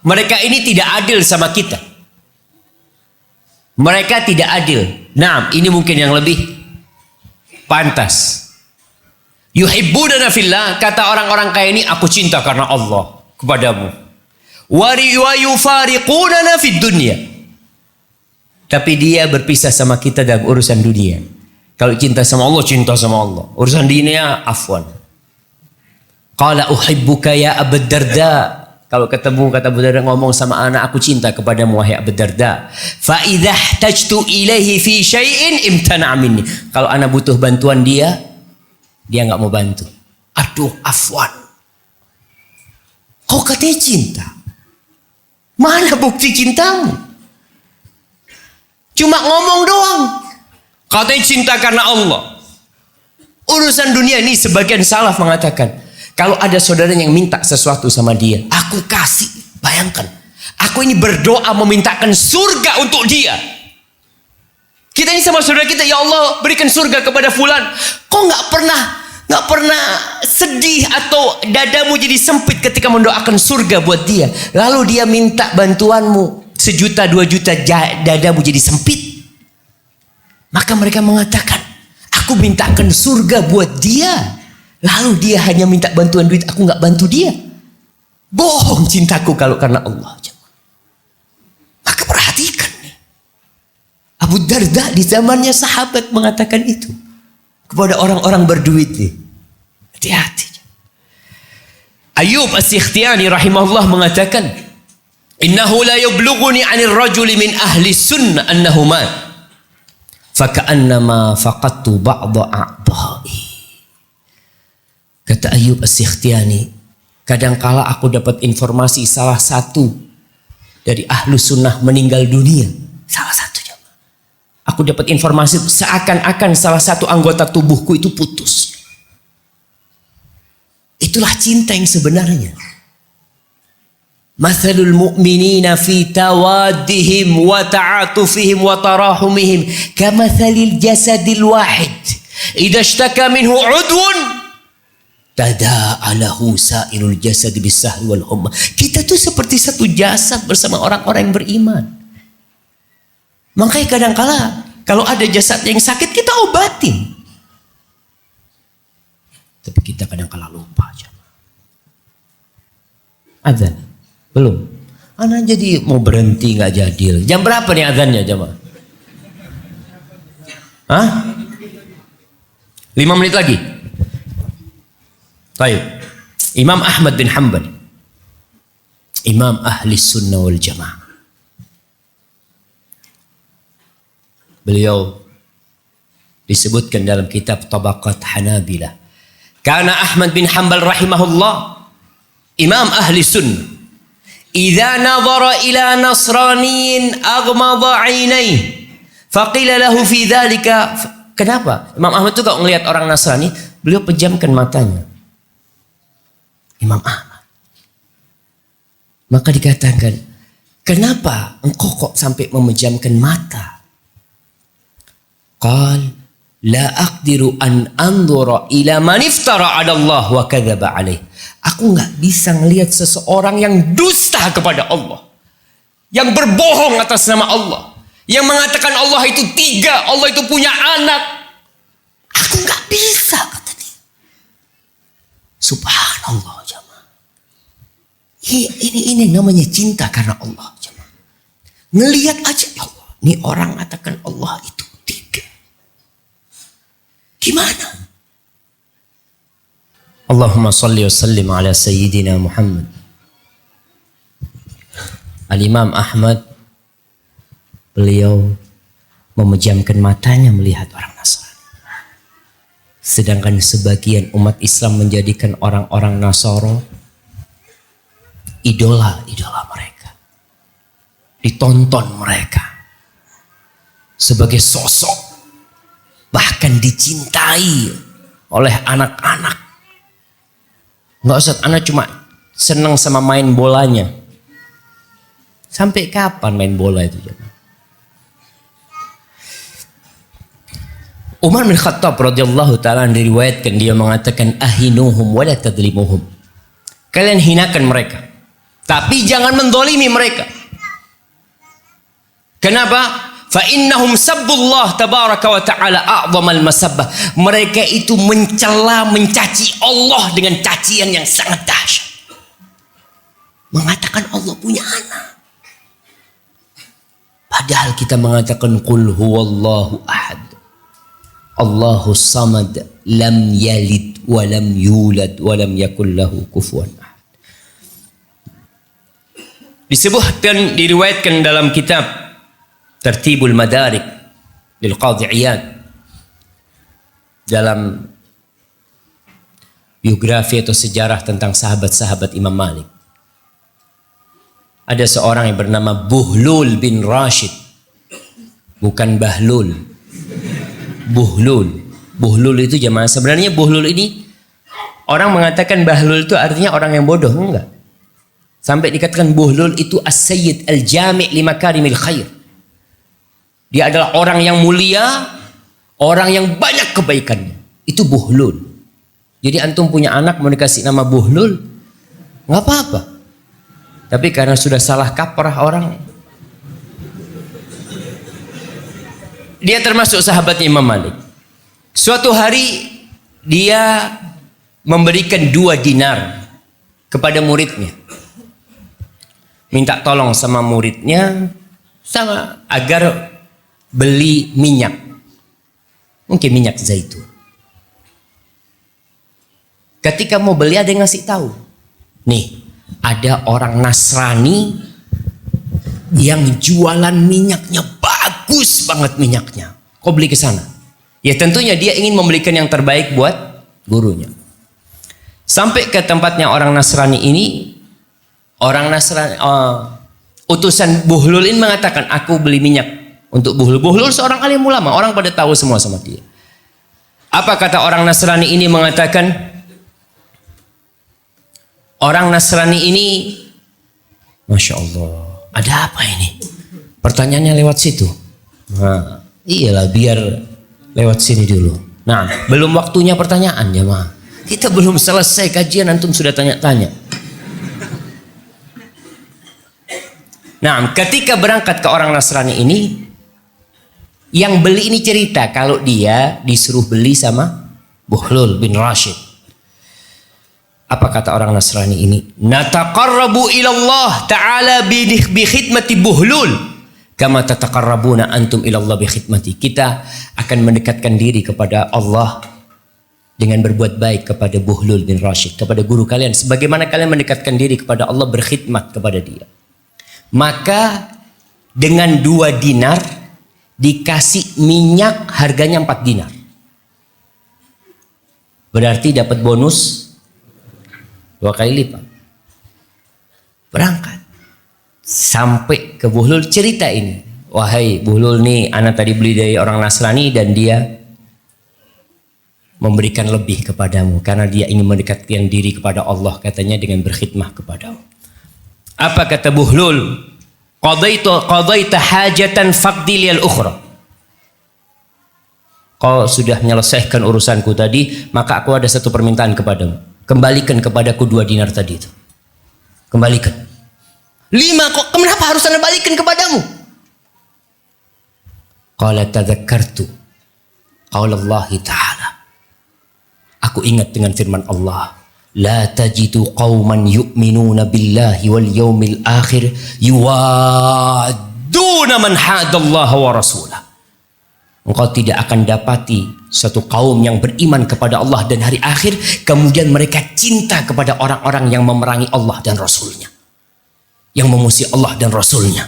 mereka ini tidak adil sama kita. Mereka tidak adil. Nah, ini mungkin yang lebih pantas. Yuhibbunana fillah, kata orang-orang kaya ini, aku cinta karena Allah kepadamu. Wa yufariqunana fid dunya. Tapi dia berpisah sama kita dalam urusan dunia. Kalau cinta sama Allah, cinta sama Allah. Urusan dunia, afwan. Qala uhibbuka ya Abu Darda. Kalau ketemu kata Abu Darda, ngomong sama anak, aku cinta kepadamu wahai Abu Darda. Fa idza ihtajtu ilaihi fi syai'in imtana' minni. Kalau anak butuh bantuan dia enggak mau bantu. Aduh, afwan. Kau katanya cinta. Mana bukti cintamu? Cuma ngomong doang. Katanya cinta karena Allah. Urusan dunia ini sebagian salaf mengatakan, kalau ada saudara yang minta sesuatu sama dia, aku kasih. Bayangkan, aku ini berdoa memintakan surga untuk dia. Kita ini sama saudara kita, ya Allah berikan surga kepada fulan. Kok nggak pernah sedih atau dadamu jadi sempit ketika mendoakan surga buat dia? Lalu dia minta bantuanmu 1 juta 2 juta, dadamu jadi sempit. Maka mereka mengatakan, aku mintakan surga buat dia. Lalu dia hanya minta bantuan duit, aku nggak bantu dia. Bohong cintaku kalau karena Allah. Maka perhatikan nih. Abu Darda di zamannya sahabat mengatakan itu kepada orang-orang berduit nih. Hati-hati. Ayyub As-Sikhtiyani rahimahullah mengatakan, innahu la yublughuni 'anil rajuli min ahli sunnah annahu mat. Faka'annama faqattu ba'da a'dha'i. Kata Ayyub As-Sikhtiyani, kadangkala aku dapat informasi salah satu dari ahlu sunnah meninggal dunia. Salah satunya. Aku dapat informasi seakan-akan salah satu anggota tubuhku itu putus. Itulah cinta yang sebenarnya. Mathalul mu'minina fi tawaddihim wa ta'atufihim wa tarahumihim kamathalil jasadil wahid idza ishtaka minhu 'udwun Tada'alahu sa'irul jasad bisahwi wal humma. Kita tuh seperti satu jasad bersama orang-orang yang beriman. Makanya kadang-kala kalau ada jasad yang sakit kita obatin. Tapi kita kadang-kala lupa. Azan belum. Anak jadi mau berhenti nggak jadi. Jam berapa nih azannya jemaah? Hah? 5 menit lagi. Baik. Imam Ahmad bin Hanbal, Imam Ahli Sunnah wal Jamaah. Beliau disebutkan dalam kitab Tabaqat Hanabilah. Karena Ahmad bin Hanbal rahimahullah, Imam Ahli Sunnah, idza nadhara ila nasraniyin aghmada 'ainaihi faqila lahu fi dzalika. Kenapa? Imam Ahmad itu kalau melihat orang Nasrani, beliau pejamkan matanya. Imam Ahmad. Maka dikatakan, kenapa engkau kok sampai memejamkan mata? Qal la aqdiru an anzura ila man iftara 'ala Allah wa kadzaba 'alaih. Aku enggak bisa melihat seseorang yang dusta kepada Allah, yang berbohong atas nama Allah, yang mengatakan Allah itu 3, Allah itu punya anak. Aku enggak bisa, kata dia. Subhanallah, jemaah. Ini namanya cinta karena Allah, jemaah. Ngelihat aja, ya Allah, ini orang mengatakan Allah itu 3. Gimana? Allahumma salli wa sallim ala sayyidina Muhammad. Al-Imam Ahmad, beliau memejamkan matanya melihat orang Nasrani. Sedangkan sebagian umat Islam menjadikan orang-orang Nasoro idola mereka. Ditonton mereka sebagai sosok, bahkan dicintai oleh anak-anak. Enggak usah, anak cuma senang sama main bolanya. Sampai kapan main bola itu? Umar bin Khattab radhiyallahu ta'ala diriwayatkan, dia mengatakan ahinuhum wa la tadlimuhum. Kalian hinakan mereka, tapi jangan mendolimi mereka. Kenapa? Fa innahum sabbullah tabaraka wa ta'ala a'zamal masabbah. Mereka itu mencela, mencaci Allah dengan cacian yang sangat dahsyat. Mengatakan Allah punya anak. Padahal kita mengatakan qul huwallahu ahad, Allahus samad, lam yalid wa lam yulad wa lam yakul lahu kufuwan ahad. Disebutkan, diriwayatkan dalam kitab Tertibul Madarik lil Qadhi Iyad, dalam biografi atau sejarah tentang sahabat-sahabat Imam Malik. Ada seorang yang bernama Buhlul bin Rashid, bukan Bahlul. Buhlul itu jemaah, sebenarnya Buhlul ini orang mengatakan Bahlul itu artinya orang yang bodoh, enggak. Sampai dikatakan Buhlul itu as-sayyid al-jami' li makarimil khair. Dia adalah orang yang mulia, orang yang banyak kebaikannya. Itu Buhlul. Jadi antum punya anak mau dikasih nama Buhlul, nggak apa-apa. Tapi karena sudah salah kaprah orang, dia termasuk sahabatnya Imam Malik. Suatu hari dia memberikan 2 dinar kepada muridnya. Minta tolong sama muridnya agar beli minyak. Mungkin minyak zaitun. Ketika mau beli ada yang ngasih tahu. Nih, ada orang Nasrani yang jualan minyaknya, bagus banget minyaknya. Kau beli ke sana. Ya tentunya dia ingin membelikan yang terbaik buat gurunya. Sampai ke tempatnya orang Nasrani ini, orang Nasrani, utusan Buhlul ini mengatakan, aku beli minyak untuk Buhlul. Buhlul seorang alim ulama, orang pada tahu semua sama dia. Apa kata orang Nasrani ini? Mengatakan, orang Nasrani ini, Masya Allah, ada apa ini? Pertanyaannya lewat situ. Nah, iyalah biar lewat sini dulu. Nah, belum waktunya pertanyaan ya, Ma. Kita belum selesai kajian antum sudah tanya-tanya. Nah, ketika berangkat ke orang Nasrani ini, yang beli ini cerita kalau dia disuruh beli sama Buhlul bin Rashid. Apa kata orang Nasrani ini? Nataqarrabu ilallah ta'ala bi khidmati Buhlul kama tataqarrabuna antum ilallah bi khidmati. Kita akan mendekatkan diri kepada Allah dengan berbuat baik kepada Buhlul bin Rashid, kepada guru kalian, sebagaimana kalian mendekatkan diri kepada Allah berkhidmat kepada dia. Maka dengan 2 dinar dikasih minyak harganya 4 dinar. Berarti dapat bonus 2 kali lipat. Berangkat sampai ke Buhlul, cerita ini. Wahai Buhlul nih, anak tadi beli dari orang Nasrani dan dia memberikan lebih kepadamu karena dia ingin mendekatkan diri kepada Allah, katanya dengan berkhidmah kepadamu. Apa kata Buhlul? Qadaita hajatan faqdi liyal ukhra. Kau sudah menyelesaikan urusanku tadi, maka aku ada satu permintaan kepadamu. Kembalikan kepadaku 2 dinar tadi itu. Kembalikan. 5 kok, kenapa harus Anda balikan kepadamu? Qala tadhakkartu qaulallahi ta'ala. Aku ingat dengan firman Allah. La tajidu qauman yu'minuna billahi wal yawmil akhir yuwadduna man hadallaha wa rasulah. Engkau tidak akan dapati satu kaum yang beriman kepada Allah dan hari akhir kemudian mereka cinta kepada orang-orang yang memerangi Allah dan Rasulnya, yang memusuhi Allah dan Rasulnya.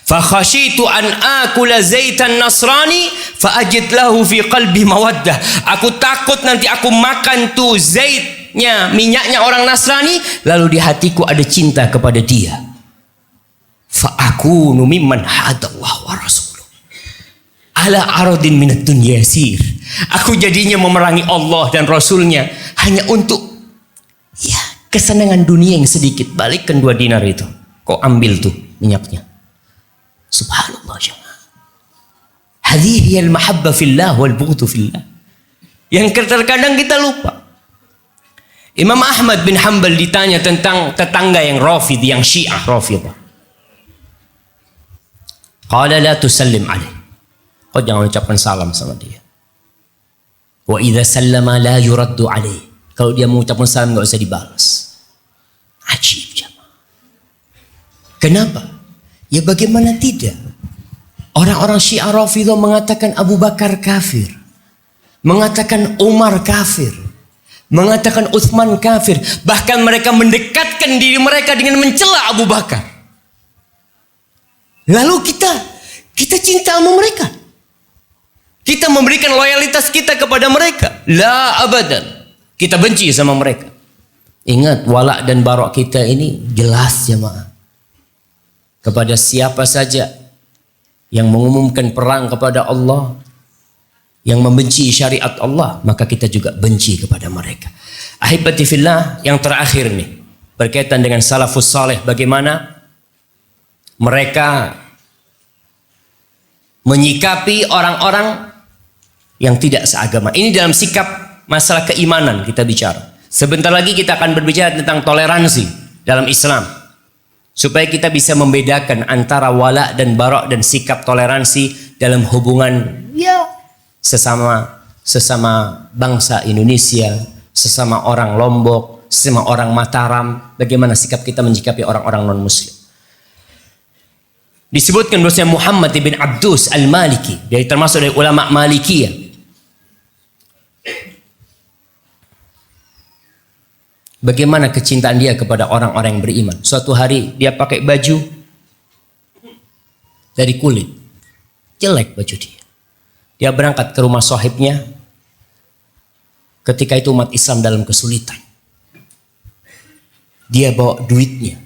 Fa khashitu an akula zaitan nasrani fa ajid lahu fi qalbi mawaddah. Aku takut nanti aku makan tuh zaitnya, minyaknya orang Nasrani, lalu di hatiku ada cinta kepada dia. Fa akunu mimman hadallah wa rasuluh ala aradin minad dunya yasir. Aku jadinya memerangi Allah dan Rasulnya hanya untuk ya kesenangan dunia yang sedikit. Balikkan 2 dinar itu, kau ambil tuh minyaknya. Subhanallah jemaah. Hadhihi al-mahabbah fillah wal bughdu fillah. Yang terkadang kita lupa. Imam Ahmad bin Hanbal ditanya tentang tetangga yang Rafid, yang Syiah Rafidah. Qala la tusallim alaih. Kau jangan ucapkan salam sama dia. Wa idza sallama la yuraddu alaih. Kalau dia mengucapkan salam enggak usah dibalas. Ajib jemaah. Kenapa? Ya bagaimana tidak? Orang-orang Syiah Rafidah mengatakan Abu Bakar kafir, mengatakan Umar kafir, mengatakan Utsman kafir, bahkan mereka mendekatkan diri mereka dengan mencela Abu Bakar. Lalu kita cinta sama mereka, kita memberikan loyalitas kita kepada mereka. La abadan, kita benci sama mereka. Ingat, wala dan barok kita ini jelas jemaah. Kepada siapa saja yang mengumumkan perang kepada Allah, yang membenci syariat Allah, maka kita juga benci kepada mereka. Ahibati fillah, yang terakhir nih berkaitan dengan salafus saleh, bagaimana mereka menyikapi orang-orang yang tidak seagama. Ini dalam sikap masalah keimanan kita bicara. Sebentar lagi kita akan berbicara tentang toleransi dalam Islam, supaya kita bisa membedakan antara wala dan barok dan sikap toleransi dalam hubungan ya sesama bangsa Indonesia, sesama orang Lombok, sesama orang Mataram. Bagaimana sikap kita menyikapi orang-orang non-muslim. Disebutkan bahwasanya Muhammad bin Abdus al-Maliki, dia termasuk dari ulama Malikiyah. Bagaimana kecintaan dia kepada orang-orang yang beriman. Suatu hari dia pakai baju dari kulit, jelek baju dia. Dia berangkat ke rumah sahibnya. Ketika itu umat Islam dalam kesulitan. Dia bawa duitnya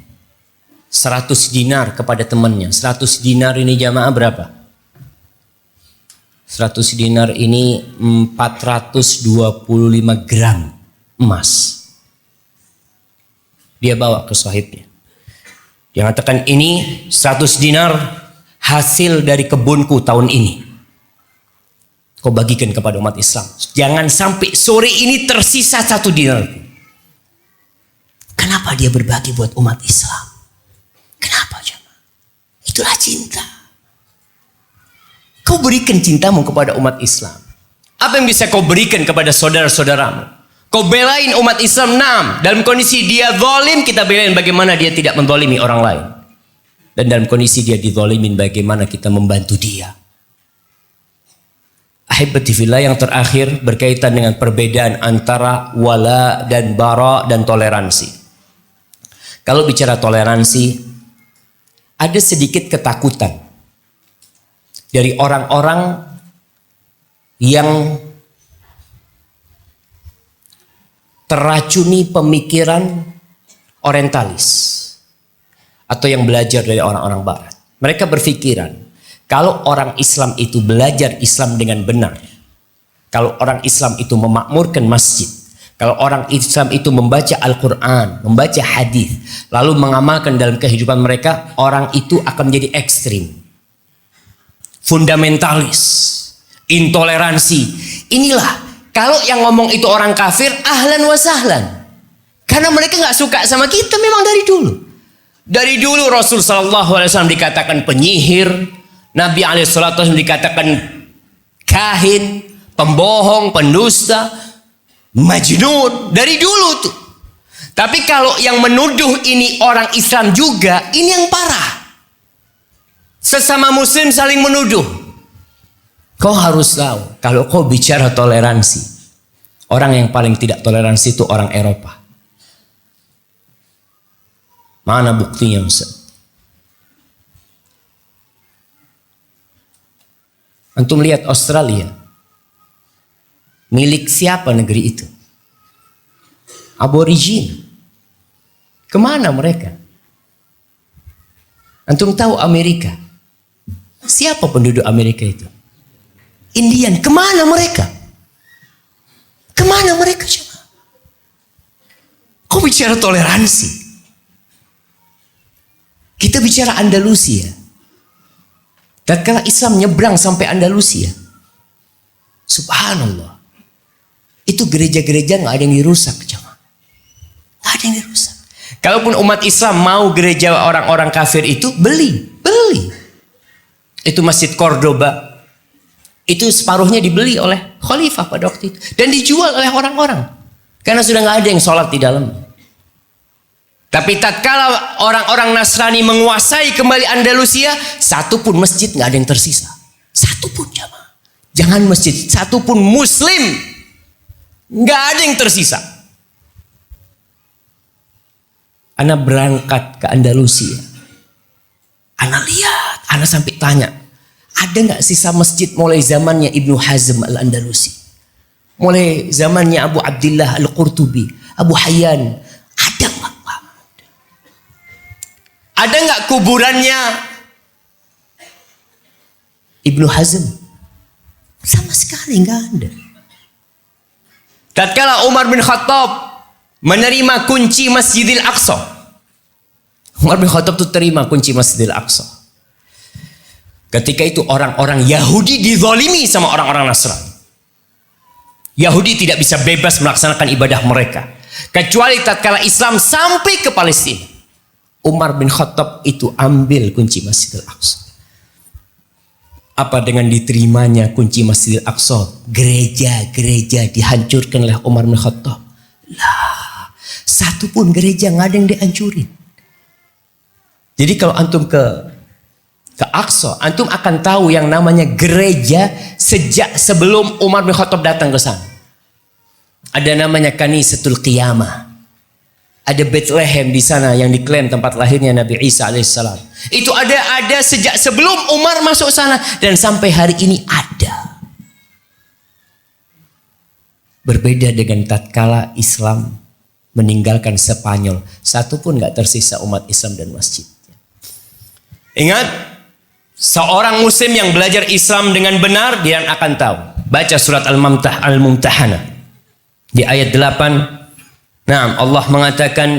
100 dinar kepada temannya. 100 dinar ini jamaah berapa? 100 dinar ini 425 gram emas. Dia bawa ke sahibnya. Dia mengatakan, ini 100 dinar hasil dari kebunku tahun ini. kau bagikan kepada umat Islam. Jangan sampai sore ini tersisa 1 dinar. Kenapa dia berbagi buat umat Islam? Kenapa jemaah? Itulah cinta. Kau berikan cintamu kepada umat Islam. Apa yang bisa kau berikan kepada saudara-saudaramu? Kau belain umat Islam, dalam kondisi dia zalim, kita belain bagaimana dia tidak menzalimi orang lain. Dan dalam kondisi dia dizalimin, bagaimana kita membantu dia. Ahibati fillah, yang terakhir berkaitan dengan perbedaan antara wala dan bara dan toleransi. Kalau bicara toleransi, ada sedikit ketakutan dari orang-orang yang teracuni pemikiran orientalis atau yang belajar dari orang-orang barat. Mereka berpikiran, kalau orang Islam itu belajar Islam dengan benar, kalau orang Islam itu memakmurkan masjid, kalau orang Islam itu membaca Al-Quran, membaca hadis, lalu mengamalkan dalam kehidupan mereka, orang itu akan menjadi ekstrim, fundamentalis, intoleransi. Inilah, kalau yang ngomong itu orang kafir, ahlan wa sahlan. Karena mereka nggak suka sama kita memang dari dulu. Dari dulu Rasul SAW dikatakan penyihir, Nabi SAW dikatakan kahin, pembohong, pendusta, majnun, dari dulu tuh. Tapi kalau yang menuduh ini orang Islam juga, ini yang parah. Sesama muslim saling menuduh. Kau harus tahu, kalau kau bicara toleransi, orang yang paling tidak toleransi itu orang Eropa. Mana buktinya, Ustaz? Antum lihat Australia. Milik siapa negeri itu? Aborigin. Kemana mereka? Antum tahu Amerika? Siapa penduduk Amerika itu? Indian. Kemana mereka? Kemana mereka coba? Kau bicara toleransi. Kita bicara Andalusia. Tatkala Islam nyebrang sampai Andalusia, subhanallah, itu gereja-gereja nggak ada yang dirusak, coba. Nggak ada yang dirusak. Kalaupun umat Islam mau gereja orang-orang kafir itu, beli. Itu Masjid Cordoba, itu separuhnya dibeli oleh khalifah pada waktu itu dan dijual oleh orang-orang karena sudah nggak ada yang sholat di dalam. Tapi tatkala orang-orang Nasrani menguasai kembali Andalusia, satu pun masjid nggak ada yang tersisa. Satu pun jamaah. Jangan masjid, satu pun muslim nggak ada yang tersisa. Ana berangkat ke Andalusia. Ana lihat, ana sampai tanya, ada nggak sisa masjid mulai zamannya Ibnu Hazm Al-Andalusi, mulai zamannya Abu Abdillah Al-Qurtubi, Abu Hayyan, ada nggak? Ada nggak kuburannya Ibnu Hazm? Sama sekali nggak ada. Tatkala Umar bin Khattab menerima kunci Masjidil Aqsa, Umar bin Khattab itu terima kunci Masjidil Aqsa. Ketika itu orang-orang Yahudi dizalimi sama orang-orang Nasrani. Yahudi tidak bisa bebas melaksanakan ibadah mereka, kecuali tatkala Islam sampai ke Palestina. Umar bin Khattab itu ambil kunci Masjidil Aqsa. Apa dengan diterimanya kunci Masjidil Aqsa, gereja-gereja dihancurkan oleh Umar bin Khattab? Lah, satu pun gereja nggak ada yang dihancurin. Jadi kalau antum ke Aqsa, antum akan tahu yang namanya gereja sejak sebelum Umar bin Khattab datang ke sana. Ada namanya Kanisatul Qiyamah. Ada Bethlehem di sana yang diklaim tempat lahirnya Nabi Isa alaihissalam. Itu ada sejak sebelum Umar masuk sana dan sampai hari ini ada. Berbeda dengan tatkala Islam meninggalkan Spanyol, satu pun nggak tersisa umat Islam dan masjidnya. Ingat, seorang muslim yang belajar Islam dengan benar, dia akan tahu. Baca surat Al-Mumtahanah di ayat 8. Nah, Allah mengatakan,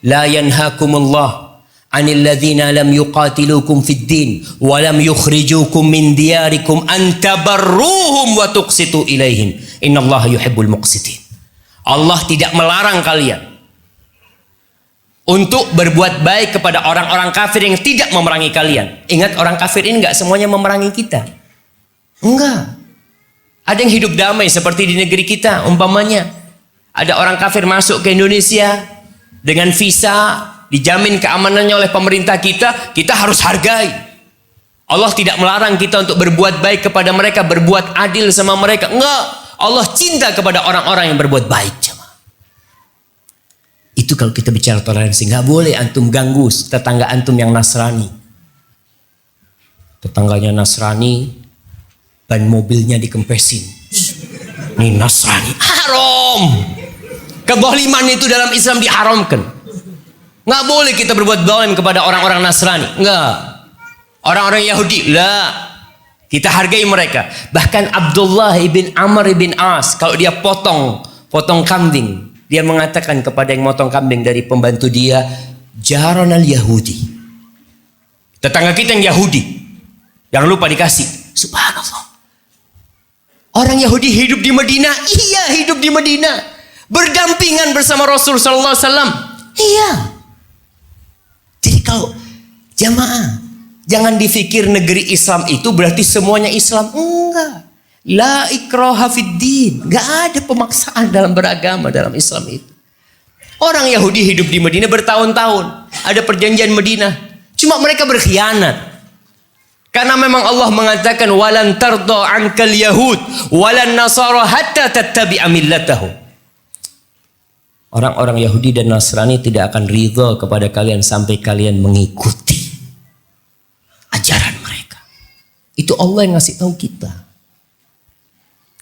la yanhakumullah anil ladzina lam yuqatilukum fid din wa lam yukhrijukum min diyarikum an tabarruhum wa tuqsitu ilaihim innallaha yuhibbul muqsitin. Allah tidak melarang kalian untuk berbuat baik kepada orang-orang kafir yang tidak memerangi kalian. Ingat, orang kafir ini enggak semuanya memerangi kita. Enggak. Ada yang hidup damai seperti di negeri kita. Umpamanya ada orang kafir masuk ke Indonesia dengan visa, dijamin keamanannya oleh pemerintah kita, kita harus hargai. Allah tidak melarang kita untuk berbuat baik kepada mereka, berbuat adil sama mereka. Enggak. Allah cinta kepada orang-orang yang berbuat baik. Itu kalau kita bicara toleransi. Nggak boleh antum ganggu tetangga antum yang Nasrani. Tetangganya Nasrani, ban mobilnya dikempesin. Ini Nasrani. Haram. Kezaliman itu dalam Islam diharamkan. Nggak boleh kita berbuat zalim kepada orang-orang Nasrani. Nggak. Orang-orang Yahudi. Lah. Kita hargai mereka. Bahkan Abdullah ibn Amr ibn As, kalau dia potong kambing, dia mengatakan kepada yang motong kambing dari pembantu dia, Jaronal Yahudi. Tetangga kita yang Yahudi. Jangan lupa dikasih. Subhanallah. Orang Yahudi hidup di Madinah. Iya, hidup di Madinah. Berdampingan bersama Rasul sallallahu alaihi wasallam. Iya. Jadi kalau jamaah, jangan difikir negeri Islam itu berarti semuanya Islam. Enggak. La ikraha fid din. Enggak ada pemaksaan dalam beragama dalam Islam itu. Orang Yahudi hidup di Madinah bertahun-tahun. Ada perjanjian Madinah. Cuma mereka berkhianat. Karena memang Allah mengatakan walan tarda ankal yahud walan nasara hatta tattabi'a millatahum. Orang-orang Yahudi dan Nasrani tidak akan ridha kepada kalian sampai kalian mengikuti ajaran mereka. Itu Allah yang ngasih tahu kita.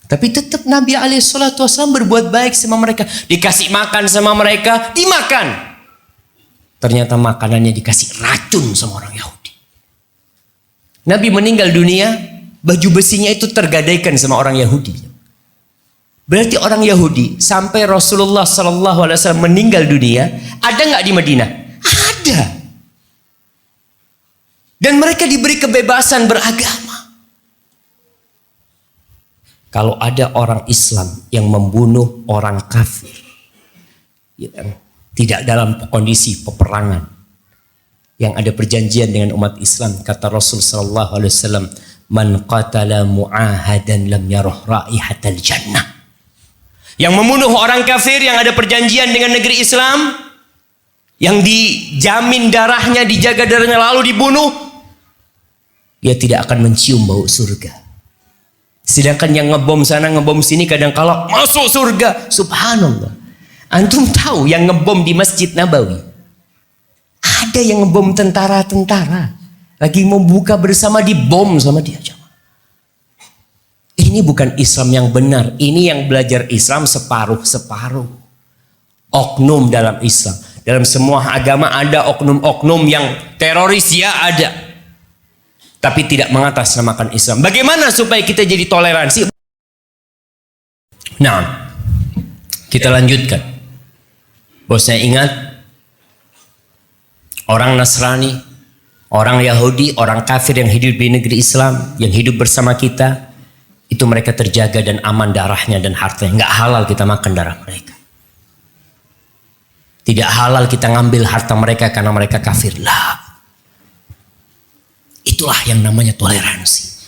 Tapi tetap Nabi SAW berbuat baik sama mereka. Dikasih makan sama mereka, dimakan. Ternyata makanannya dikasih racun sama orang Yahudi. Nabi meninggal dunia, baju besinya itu tergadaikan sama orang Yahudi. Berarti orang Yahudi sampai Rasulullah SAW meninggal dunia, ada nggak di Madinah? Ada. Dan mereka diberi kebebasan beragama. Kalau ada orang Islam yang membunuh orang kafir, yang tidak dalam kondisi peperangan, yang ada perjanjian dengan umat Islam, kata Rasul sallallahu alaihi wasallam, man qatala mu'ahadan lam yarah raihatal jannah. Yang membunuh orang kafir yang ada perjanjian dengan negeri Islam, yang dijamin darahnya, dijaga darahnya lalu dibunuh, dia tidak akan mencium bau surga. Sedangkan yang ngebom sana ngebom sini kadang kala masuk surga. Subhanallah. Antum tahu yang ngebom di Masjid Nabawi? Ada yang ngebom tentara-tentara. Lagi mau buka bersama dibom sama dia. Ini bukan Islam yang benar. Ini yang belajar Islam separuh-separuh. Oknum dalam Islam. Dalam semua agama ada oknum-oknum yang teroris, ya ada. Tapi tidak mengatasnamakan Islam. Bagaimana supaya kita jadi toleransi? Nah, kita lanjutkan. Bosnya ingat, orang Nasrani, orang Yahudi, orang kafir yang hidup di negeri Islam, yang hidup bersama kita, itu mereka terjaga dan aman darahnya dan hartanya. Nggak halal kita makan darah mereka. Tidak halal kita ngambil harta mereka karena mereka kafir. Lah. Itulah yang namanya toleransi.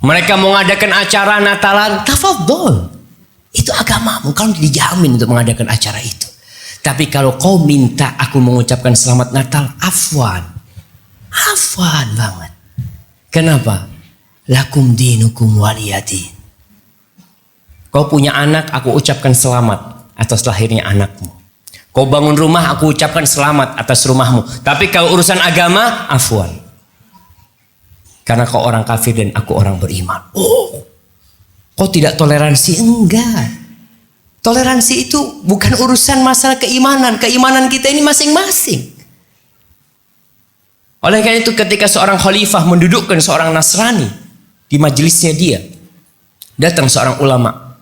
Mereka mau mengadakan acara Natalan, tafadhol. Itu agamamu, kamu dijamin untuk mengadakan acara itu. Tapi kalau kau minta aku mengucapkan selamat Natal, afwan. Afwan banget. Kenapa? Lakum dinukum waliyadin. Kau punya anak, aku ucapkan selamat atas lahirnya anakmu. Kau bangun rumah, aku ucapkan selamat atas rumahmu. Tapi kalau urusan agama, afwan. Karena kau orang kafir dan aku orang beriman. Oh, kau tidak toleransi? Enggak. Toleransi itu bukan urusan masalah keimanan. Keimanan kita ini masing-masing. Oleh karena itu ketika seorang khalifah mendudukkan seorang Nasrani di majelisnya dia, datang seorang ulama.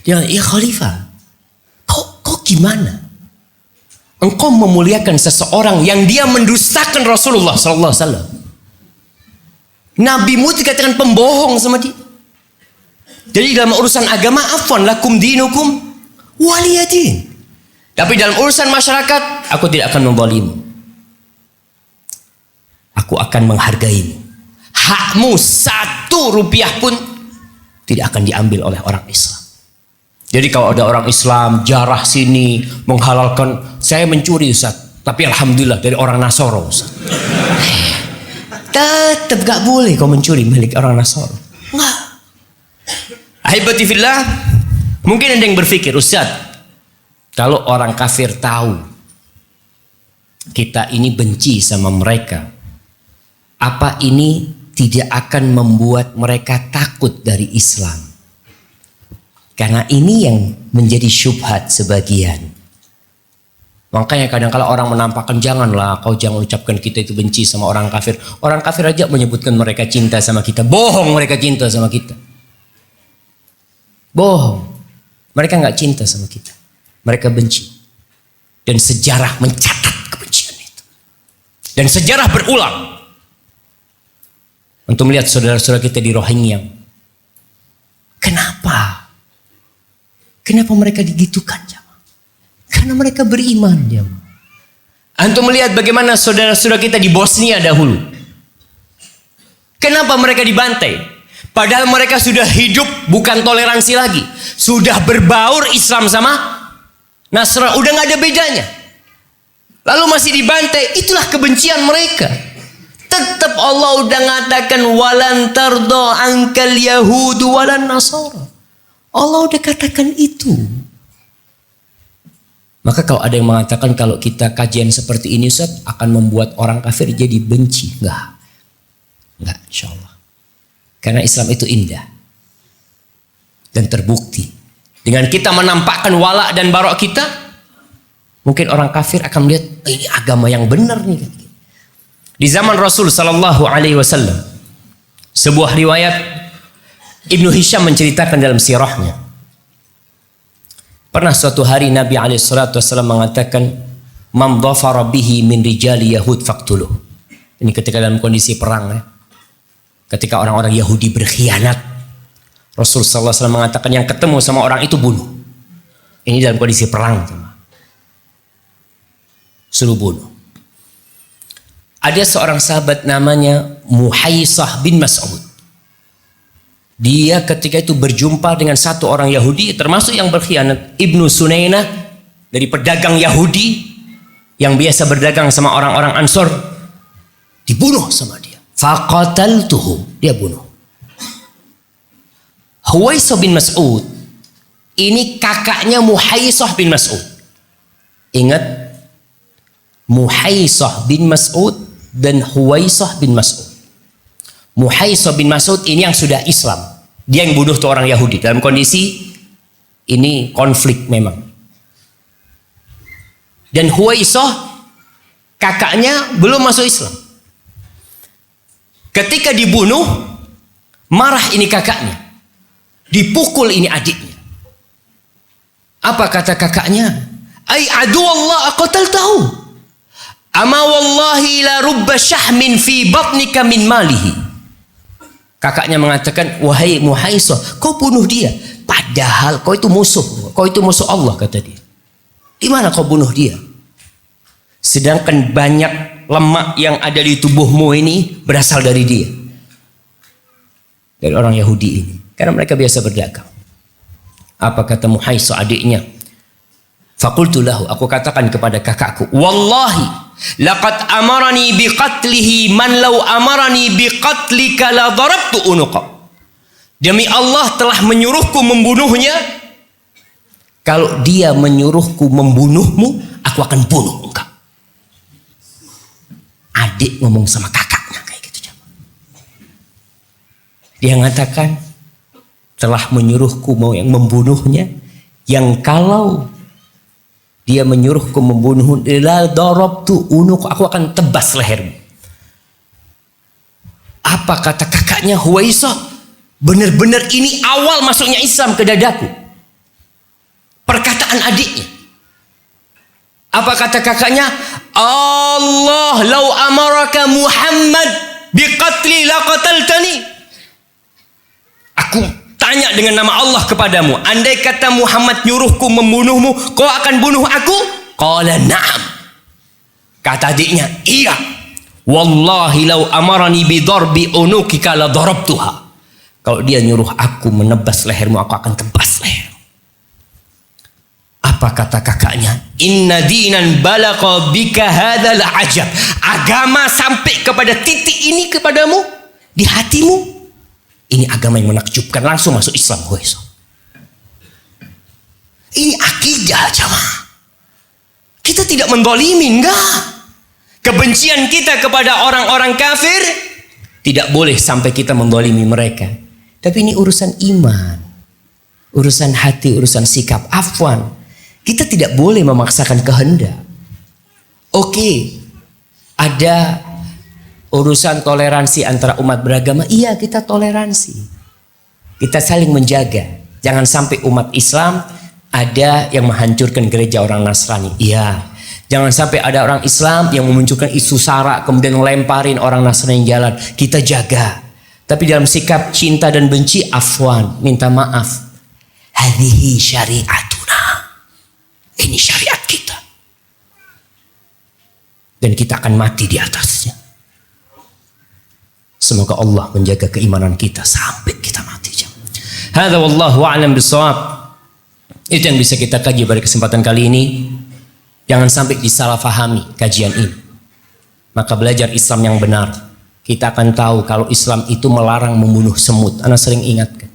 Dia bilang, ya khalifah, kau gimana? engkau memuliakan seseorang yang dia mendustakan Rasulullah sallallahu alaihi wasallam. Nabimu dikatakan pembohong sama dia. Jadi dalam urusan agama, afwan lakum dinukum waliyadin. Tapi dalam urusan masyarakat, aku tidak akan menzalimimu. Aku akan menghargaimu. Hakmu 1 rupiah pun tidak akan diambil oleh orang Islam. Jadi kalau ada orang Islam jarah sini menghalalkan, saya mencuri Ustaz, tapi alhamdulillah dari orang Nasoro Ustaz. Tetap gak boleh kau mencuri milik orang Nasoro. Enggak. Ahibati fillah, mungkin ada yang berpikir, Ustaz, kalau orang kafir tahu kita ini benci sama mereka, apa ini tidak akan membuat mereka takut dari Islam? Karena ini yang menjadi syubhat sebagian. Makanya kadang-kala orang menampakkan, janganlah kau jangan ucapkan kita itu benci sama orang kafir. Orang kafir aja menyebutkan mereka cinta sama kita. Bohong, mereka cinta sama kita. Bohong. Mereka nggak cinta sama kita. Mereka benci. Dan sejarah mencatat kebencian itu. Dan sejarah berulang. Untuk melihat saudara-saudara kita di Rohingya. Kenapa? Kenapa mereka digitukan? Karena mereka beriman. Antum melihat bagaimana saudara-saudara kita di Bosnia dahulu. Kenapa mereka dibantai? Padahal mereka sudah hidup bukan toleransi lagi. Sudah berbaur Islam sama Nasrani. Udah gak ada bedanya. Lalu masih dibantai. Itulah kebencian mereka. Tetap Allah udah ngatakan walan tardo angkal yahudu walan nasara. Allah udah katakan itu. Maka kalau ada yang mengatakan kalau kita kajian seperti ini Ustaz akan membuat orang kafir jadi benci. Enggak, insya Allah. Karena Islam itu indah. Dan terbukti. Dengan kita menampakkan wala dan barok kita, mungkin orang kafir akan melihat ini agama yang benar nih. Di zaman Rasul sallallahu alaihi wasallam, sebuah riwayat Ibnu Hisham menceritakan dalam sirahnya. Pernah suatu hari Nabi SAW mengatakan, "Man dhafara bihi min rijali Yahud faqtuluh." Ini ketika dalam kondisi perang ya. Ketika orang-orang Yahudi berkhianat, Rasul SAW mengatakan yang ketemu sama orang itu bunuh. Ini dalam kondisi perang. Suruh bunuh. Ada seorang sahabat namanya Muhaisah bin Mas'ud. Dia ketika itu berjumpa dengan satu orang Yahudi termasuk yang berkhianat, Ibnu Sunainah, dari pedagang Yahudi yang biasa berdagang sama orang-orang Ansor, dibunuh sama dia. Faqataltuhu, dia bunuh. Huwaisah bin Mas'ud ini kakaknya Muhaisah bin Mas'ud. Ingat, Muhaisah bin Mas'ud dan Huwaisah bin Mas'ud. Muhaisah bin Mas'ud ini yang sudah Islam. Dia yang bunuh tuh orang Yahudi. Dalam kondisi ini konflik memang. Dan Huwaisah kakaknya belum masuk Islam. Ketika dibunuh, marah ini kakaknya. Dipukul ini adiknya. Apa kata kakaknya? Ai adu Allah aqtaltahu. Ama wallahi la rubba syahmin fi batnika min malihi. Kakaknya mengatakan, wahai Muhaisah, kau bunuh dia. Padahal kau itu musuh. Kau itu musuh Allah, kata dia. Di mana kau bunuh dia? Sedangkan banyak lemak yang ada di tubuhmu ini berasal dari dia. Dari orang Yahudi ini. Karena mereka biasa berdagang. Apa kata Muhaisah adiknya? Faqultu lahu, aku katakan kepada kakakku, wallahi laqad amarani biqatlihi man law amarani biqatlika la darabtu unuqa. Demi Allah telah menyuruhku membunuhnya. Kalau dia menyuruhku membunuhmu, aku akan bunuh engkau. Adik ngomong sama kakaknya kayak gitu. Dia mengatakan telah menyuruhku mau yang membunuhnya, yang kalau dia menyuruhku membunuh, la darabtu unuq, aku akan tebas lehermu. Apa kata kakaknya Huwaisah? Benar-benar ini awal masuknya Islam ke dadaku. Perkataan adiknya. Apa kata kakaknya? Allah lau amaraka Muhammad biqatli laqataltani. Aku tanya dengan nama Allah kepadamu, andai kata Muhammad nyuruhku membunuhmu, kau akan bunuh aku? Qala na'am. Kata adiknya, iya. Wallahi lau amarani bidarbi unukika la darabtuha. Kalau dia nyuruh aku menebas lehermu, aku akan tebas lehermu. Apa kata kakaknya? Inna dinan balagha bika hadzal ajab. Agama sampai kepada titik ini kepadamu, di hatimu. Ini agama yang menakjubkan, langsung masuk Islam. Ini akidah jamaah. Kita tidak mendolimi, enggak. Kebencian kita kepada orang-orang kafir tidak boleh sampai kita mendolimi mereka. Tapi ini urusan iman, urusan hati, urusan sikap. Afwan. Kita tidak boleh memaksakan kehendak. Oke, ada urusan toleransi antara umat beragama. Iya, kita toleransi. Kita saling menjaga. Jangan sampai umat Islam ada yang menghancurkan gereja orang Nasrani. Iya. Jangan sampai ada orang Islam yang memunculkan isu sara kemudian ngelemparin orang Nasrani jalan. Kita jaga. Tapi dalam sikap cinta dan benci, afwan, minta maaf. Hadhihi syariatuna. Ini syariat kita. Dan kita akan mati di atasnya. Semoga Allah menjaga keimanan kita sampai kita mati. Hadza wallahu a'lam bissawab. Itu yang bisa kita kaji pada kesempatan kali ini. Jangan sampai disalahfahami kajian ini. Maka belajar Islam yang benar. Kita akan tahu kalau Islam itu melarang membunuh semut. Ana sering ingatkan.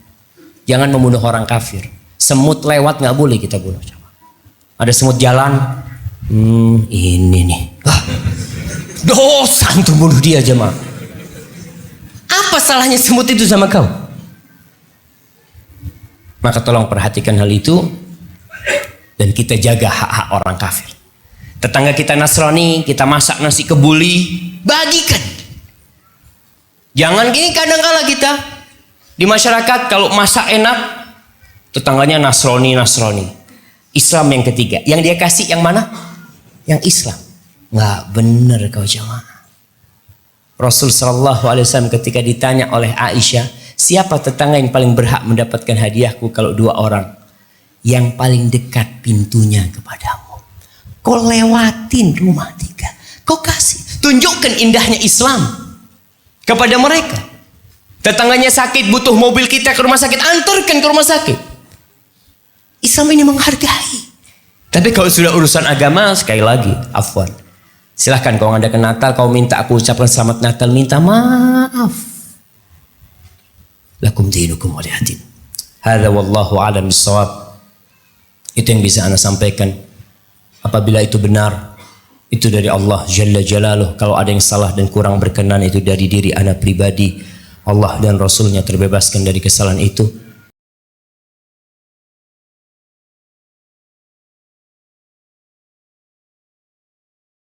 Jangan membunuh orang kafir. Semut lewat nggak boleh kita bunuh. Ada semut jalan. Ini nih. Dosa untuk bunuh dia jemaah. Apa salahnya semut itu sama kau? Maka tolong perhatikan hal itu. Dan kita jaga hak-hak orang kafir. Tetangga kita Nasrani, kita masak nasi kebuli, bagikan. Jangan gini, kadang-kala kita di masyarakat kalau masak enak, tetangganya Nasrani. Islam yang ketiga, yang dia kasih yang mana? Yang Islam. Nggak benar kau jemaah. Rasul Shallallahu Alaihi Wasallam ketika ditanya oleh Aisyah, siapa tetangga yang paling berhak mendapatkan hadiahku kalau dua orang? Yang paling dekat pintunya kepadamu. Kau lewatin rumah tiga. Kau kasih. Tunjukkan indahnya Islam kepada mereka. Tetangganya sakit, butuh mobil kita ke rumah sakit, antarkan ke rumah sakit. Islam ini menghargai. Tapi kalau sudah urusan agama, sekali lagi, afwan. Silahkan kalau ada ke Natal, kau minta aku ucapkan selamat Natal, minta maaf. Lakum dinukum waliyadin. Hadza wallahu a'lam bissawab. Itu yang bisa Anda sampaikan. Apabila itu benar, itu dari Allah Jalla Jalaluh. Kalau ada yang salah dan kurang berkenan, itu dari diri Anda pribadi. Allah dan Rasulnya terbebaskan dari kesalahan itu.